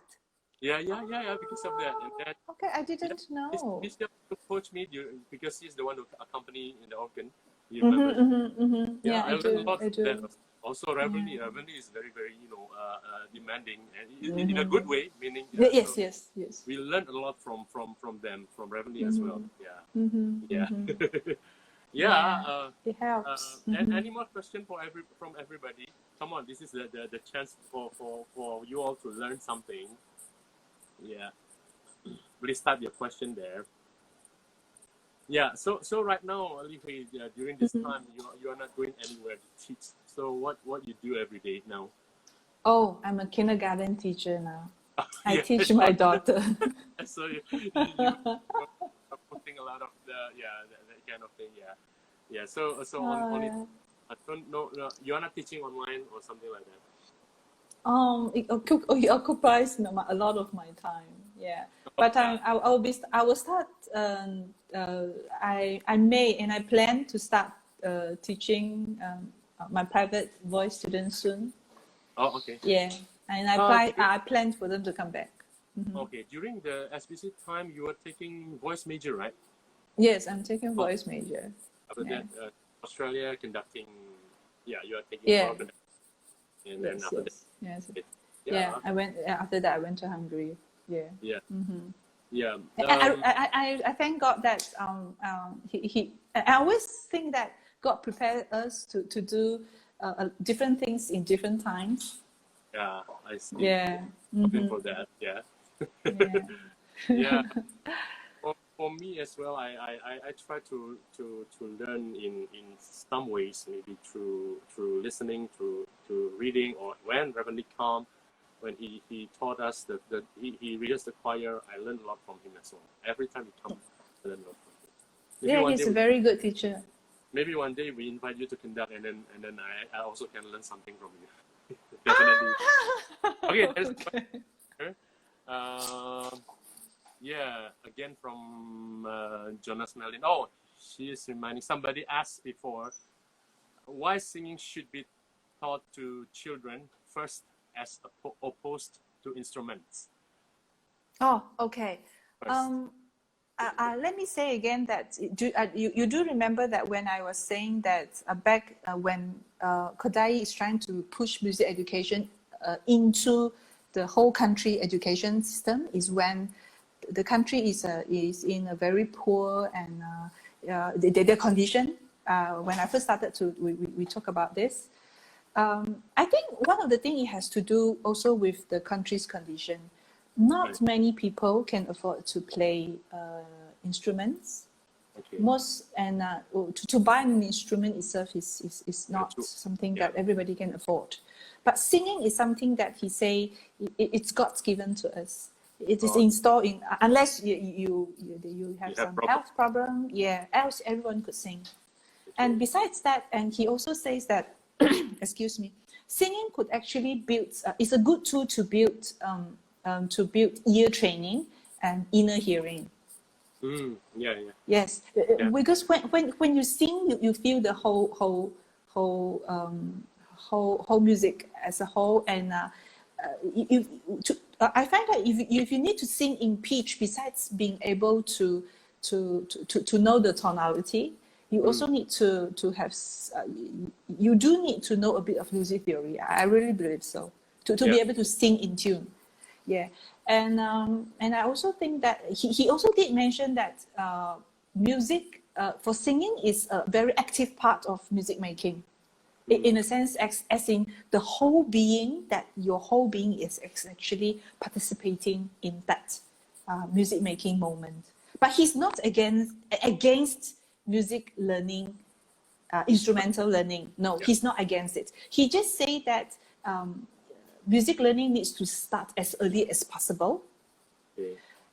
Yeah, because of that. And that, okay, I didn't know. He's the coach me because he's the one who accompanied in the organ. You remember? Yeah, I learned a lot I from that. Also, Reverend is very, very, demanding, and in a good way, meaning. Yes. We learned a lot from them, from Reverend as well. Yeah. It helps. And any more question from everybody? Come on, this is the chance for you all to learn something. Yeah. Please start your question there. Yeah. So right now, Lee Hui, during this time, you are not going anywhere to teach. So what you do every day now? Oh, I'm a kindergarten teacher now. I teach my daughter. So you are putting a lot of that kind of thing. Yeah. So on I don't know. You are not teaching online or something like that. It occupies a lot of my time. Yeah, but I will start. I may and I plan to start teaching my private voice students soon. Oh, okay. Yeah, and I plan for them to come back. Okay, during the SBC time, you are taking voice major, right? Yes, I'm taking voice major. After that, Australia conducting. Yeah, you are taking program. And then after that. Yes. Yeah, I went after that. I went to Hungary. Yeah. Yeah. Yeah. I thank God that I always think that God prepared us to do different things in different times. Yeah, I see. Yeah. For that. Yeah. For me as well, I try to learn in some ways, maybe through listening, through reading, or when Reverend come, when he taught us that he reads the choir, I learned a lot from him as well. Every time he comes, I learn a lot from him. He's a very good teacher. Maybe one day we invite you to conduct, and then I also can learn something from you. Definitely. Okay. Again from Jonas Melin. Oh, she is reminding, somebody asked before, why singing should be taught to children first as opposed to instruments. Oh, okay. Let me say again that you do remember that when I was saying that back when Kodály is trying to push music education into the whole country education system, is when the country is in a very poor and their condition. When I first started we talk about this. I think one of the things it has to do also with the country's condition. Not many people can afford to play instruments. Okay. To buy an instrument itself is not something that everybody can afford. But singing is something that he say it's God's given to us. It is installed in, unless you have some health problem, else everyone could sing. And besides that, and he also says that, excuse me, singing could actually build, it's a good tool to build ear training and inner hearing. Yes, because when you sing, you feel the whole music as a whole, and I find that if you need to sing in pitch, besides being able to know the tonality, you also need to have you do need to know a bit of music theory. I really believe so to be able to sing in tune. Yeah, and I also think that he also did mention that music for singing is a very active part of music making. In a sense, as in the whole being, that your whole being is actually participating in that music making moment. But he's not against music learning, instrumental learning. No, he's not against it. He just say that music learning needs to start as early as possible.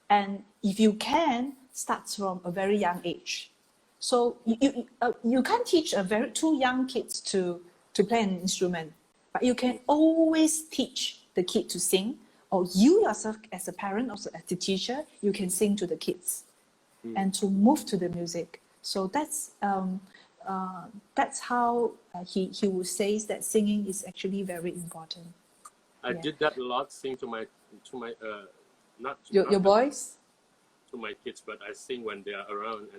And if you can, start from a very young age. So you can't teach two young kids to play an instrument, but you can always teach the kid to sing, or you yourself as a parent, also as a teacher, you can sing to the kids and to move to the music. So that's how he would say that singing is actually very important. I did that a lot, sing to my your boys, to my kids, but I sing when they are around,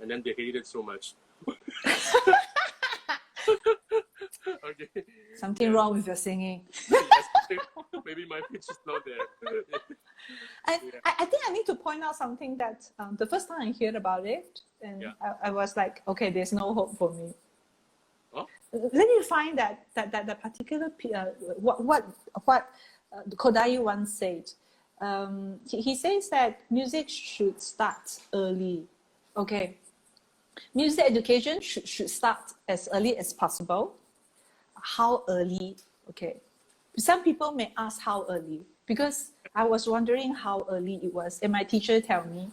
and then they hate it so much. Okay. Something wrong with your singing. Maybe my pitch is not there. I think I need to point out something that the first time I heard about it, and I was like, okay, there's no hope for me. Oh? Then you find that the particular what Kodály once said. He says that music should start early. Okay, music education should start as early as possible. How early? Okay, some people may ask how early, because I was wondering how early it was, and my teacher tell me,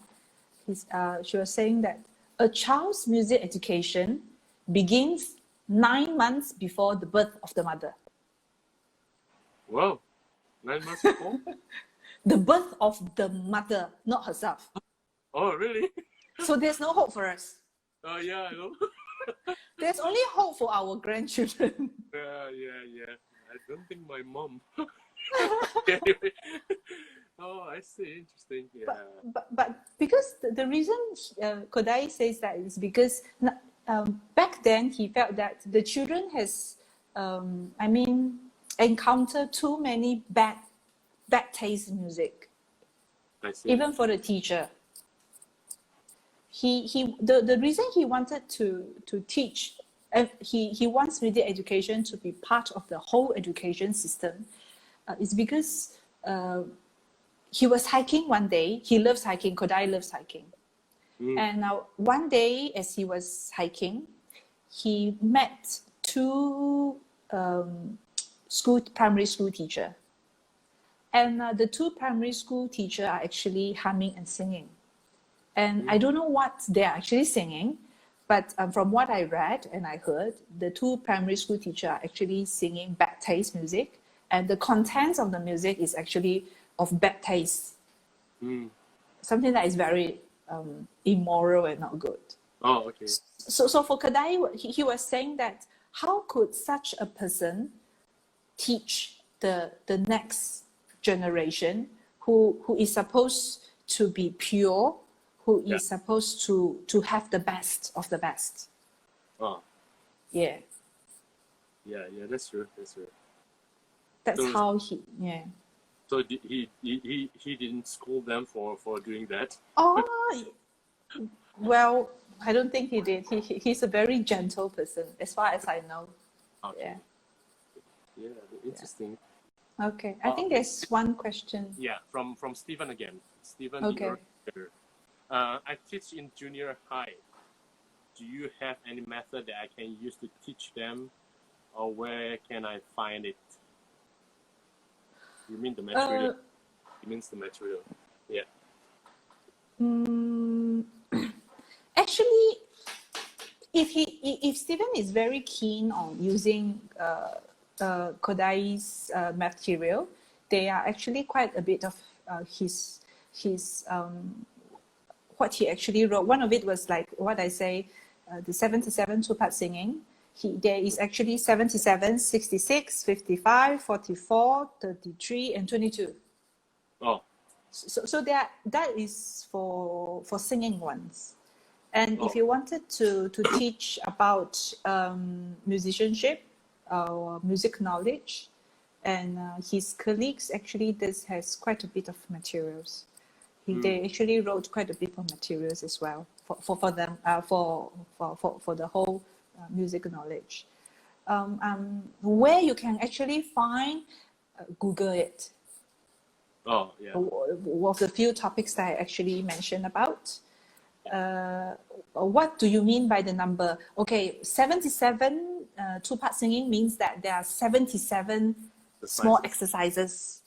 she was saying that a child's music education begins 9 months before the birth of the mother. Wow, 9 months before? The birth of the mother, not herself. Oh, really? So there's no hope for us. Oh, yeah, I know. There's only hope for our grandchildren. Yeah. I don't think my mom. Anyway. Oh, I see. Interesting. Yeah. But because the reason Kodály says that is because back then he felt that the children has, encountered too many bad taste in music. I see. Even for the teacher. The reason he wanted to teach, he wants music education to be part of the whole education system, is because he was hiking one day. He loves hiking. Kodály loves hiking. And one day, as he was hiking, he met two primary school teachers. And the two primary school teachers are actually humming and singing. And I don't know what they're actually singing, but from what I read and I heard, the two primary school teachers are actually singing bad taste music. And the contents of the music is actually of bad taste. Something that is very immoral and not good. Oh, okay. So for Kodály, he was saying that how could such a person teach the next generation who is supposed to be pure, who is supposed to have the best of the best. Oh. Yeah, that's true. That's so, how he, So he didn't scold them for doing that? Oh, well, I don't think he did. He's a very gentle person, as far as I know. Okay. Yeah, interesting. Okay, I think there's one question. Yeah, from Stephen again. Stephen, Okay. I teach in junior high. Do you have any method that I can use to teach them, or where can I find it? You mean the material? It means the material. Yeah. Actually, if Stephen is very keen on using Kodály's material, they are actually quite a bit of his what he actually wrote. One of it was like what I say, the 77 two-part singing. There is actually 77, 66, 55, 44, 33, and 22. Oh. So that is for singing ones. And if you wanted to teach about musicianship or music knowledge, and his colleagues actually has quite a bit of materials. They actually wrote quite a bit of materials as well for them for the whole music knowledge. Where you can actually find, Google it. Oh, yeah. Of the few topics that I actually mentioned about. What do you mean by the number? Okay, 77 two-part singing means that there are 77 small exercises.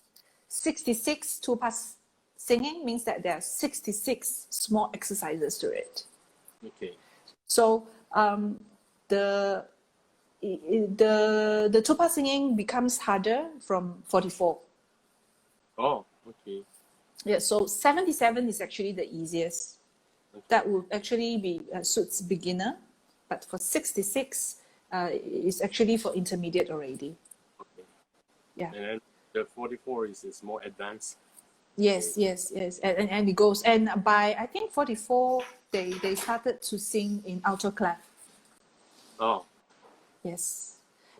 66 two-part singing means that there are 66 small exercises to it. Okay. So the two-part singing becomes harder from 44. Oh, okay. Yeah, so 77 is actually the easiest. Okay. That would actually be suits beginner, but for 66 is actually for intermediate already. Okay. Yeah. And then the 44 is more advanced. Yes, okay. yes, and it goes. And by I think 44, they started to sing in alto clef. Oh. Yes.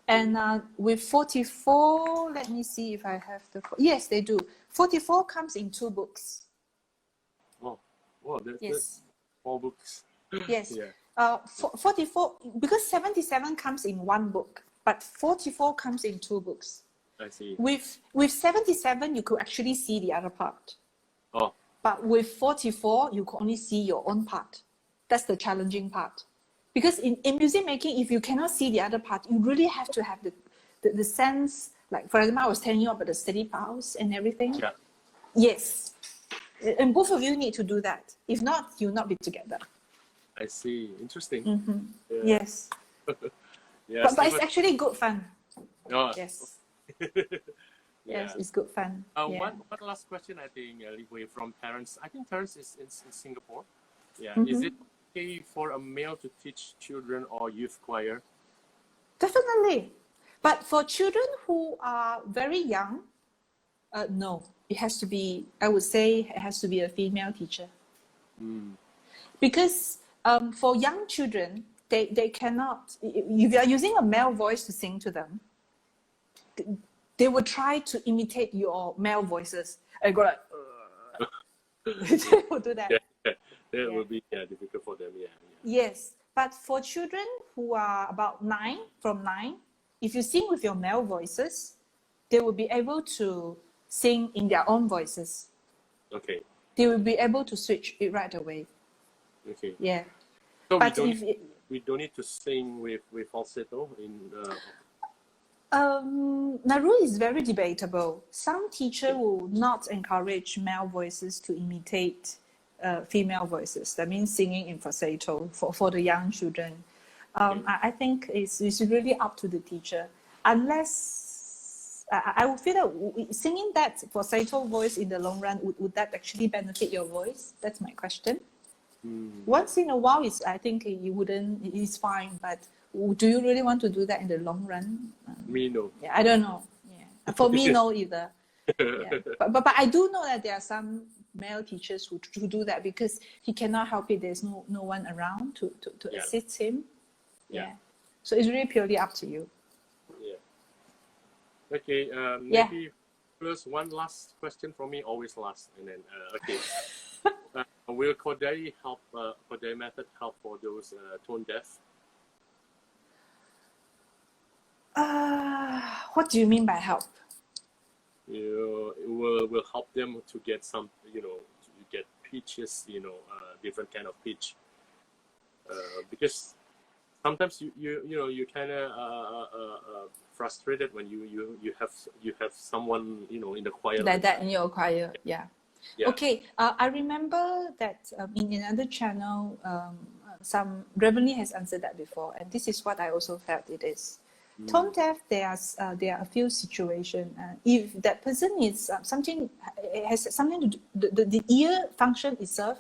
And with 44, let me see if I have the. Yes, they do. 44 comes in 2 books. Oh, well, that's yes. 4 books. Yes. Yeah. 44, because 77 comes in 1 book, but 44 comes in 2 books. I see. With 77, you could actually see the other part. Oh. But with 44, you could only see your own part. That's the challenging part. Because in music making, if you cannot see the other part, you really have to have the sense, like for example, I was telling you about the steady pulse and everything. Yeah. Yes. And both of you need to do that. If not, you'll not be together. I see. Interesting. Mm-hmm. Yeah. Yes. Yeah, but it's actually good fun. Oh. Yes. Yeah. Yes, it's good fun. One last question, I think, Lee Hui, from parents. I think parents is in Singapore. Yeah. Mm-hmm. Is it okay for a male to teach children or youth choir? Definitely. But for children who are very young, no. It has to be, I would say, it has to be a female teacher. Because for young children, they cannot, if you are using a male voice to sing to them, they will try to imitate your male voices and go like, they will do that. Yeah. That will be difficult for them, yeah. Yes, but for children who are about 9, if you sing with your male voices, they will be able to sing in their own voices. Okay. They will be able to switch it right away. Okay. Yeah. So but we don't need to sing with falsetto in. Ndaru is very debatable. Some teacher will not encourage male voices to imitate female voices. That means singing in falsetto for the young children. I think it's really up to the teacher. Unless I would feel that singing that falsetto voice in the long run, would that actually benefit your voice? That's my question. Once in a while, I think it's fine, but do you really want to do that in the long run? Me, no. Yeah, I don't know. Yeah. For me, no either. Yeah. But I do know that there are some male teachers who do that because he cannot help it. There's no one around to assist him. Yeah. So it's really purely up to you. Yeah. Okay. Maybe first one last question from me, always last, and then okay. Will Kodály Method help for those tone deaf? What do you mean by help? It will help them to get some, to get pitches, different kind of pitch. Because sometimes you kind of frustrated when you have someone in the choir Like that in your choir, yeah. Yeah. Okay, I remember that in another channel, some Reverend has answered that before, and this is what I also felt it is. Tone deaf, there are a few situations. If that person is something, it has something to do, the ear function itself,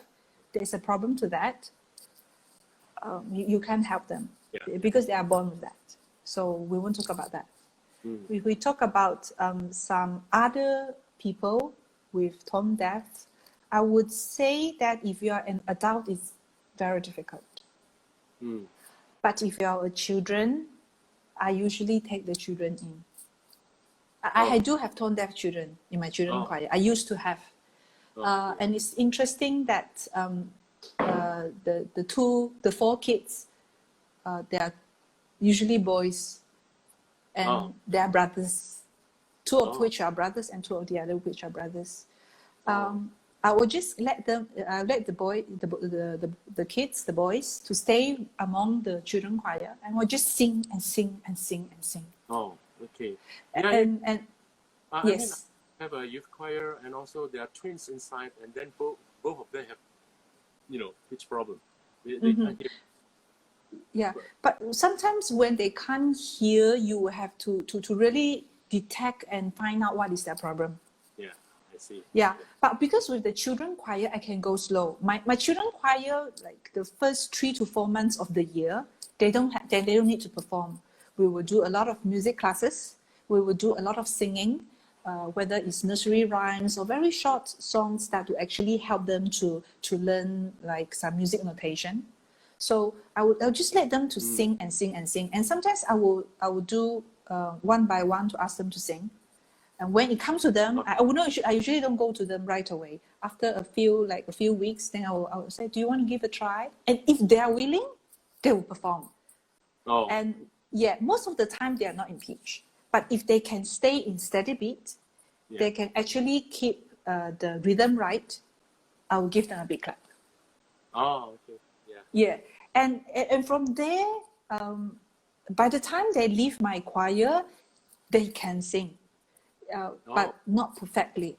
there is a problem to that. You can't help them because they are born with that. So we won't talk about that. If we talk about some other people with tone deaf, I would say that if you are an adult, it's very difficult. But if you are a children, I usually take the children in. I do have tone deaf children in my children choir. I used to have. And it's interesting that the 4 kids, they are usually boys, and they are brothers. 2 of which are brothers, and 2 of the other which are brothers. I will just let them, let the kids, the boys, to stay among the children choir, and we'll just sing and sing and sing and sing. Oh, okay. And yes. I have a youth choir, and also there are twins inside, and then both of them have, pitch problem. They can't hear. Yeah, but sometimes when they can't hear, you have to really detect and find out what is their problem. Yeah, I see. Yeah, but because with the children choir, I can go slow. My children choir, like the first 3 to 4 months of the year, they don't need to perform. We will do a lot of music classes. We will do a lot of singing, whether it's nursery rhymes or very short songs that will actually help them to learn like some music notation. So I'll just let them to sing and sing and sing. And sometimes I will do one by one to ask them to sing. And when it comes to them, I usually don't go to them right away. After a few weeks, then I will say, do you want to give a try? And if they are willing, they will perform. Oh. And yeah, most of the time they are not in pitch. But if they can stay in steady beat, they can actually keep the rhythm right, I will give them a big clap. Oh, okay. Yeah, and from there, by the time they leave my choir, they can sing, but not perfectly.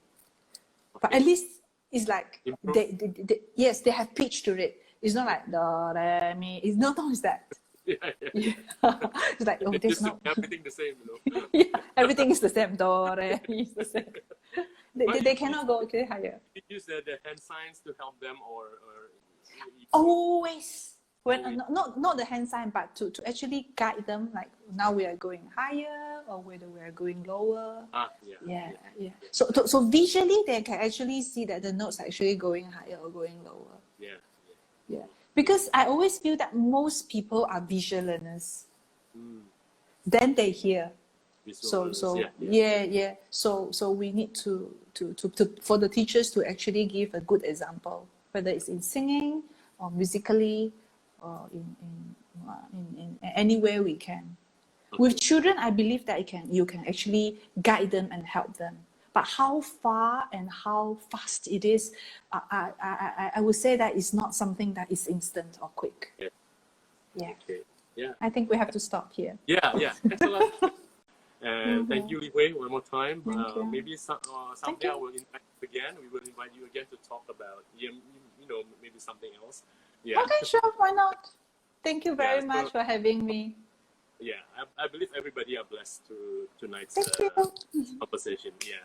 But at least it's like they have pitch to it. It's not like do re mi. It's not always that. Yeah. It's like there's not everything the same, Yeah, everything is the same. Do re mi is the same. They cannot go higher. You use the hand signs to help them, or always when not the hand sign, but to actually guide them, like now we are going higher or whether we are going lower. Yeah. So visually they can actually see that the notes are actually going higher or going lower. Yeah, because I always feel that most people are visual learners. Then they hear. So we need to for the teachers to actually give a good example, whether it's in singing or musically, or in any way we can. Okay. With children, I believe that you can actually guide them and help them. But how far and how fast it is, I would say that it's not something that is instant or quick. Yeah. Okay. Yeah. I think we have to stop here. Yeah. Thanks a lot. And thank you, Lee Hui, one more time. Maybe someday I will invite you again. We will invite you again to talk about, maybe something else. Yeah. Okay, sure. Why not? Thank you very much for having me. Yeah, I believe everybody are blessed to tonight's conversation. Yeah.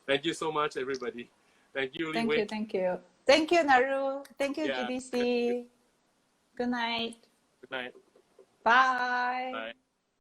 Thank you so much, everybody. Thank you, Lee Hui. Thank you. Thank you, Ndaru. Thank you, GDC. Good night. Good night. Bye. Bye.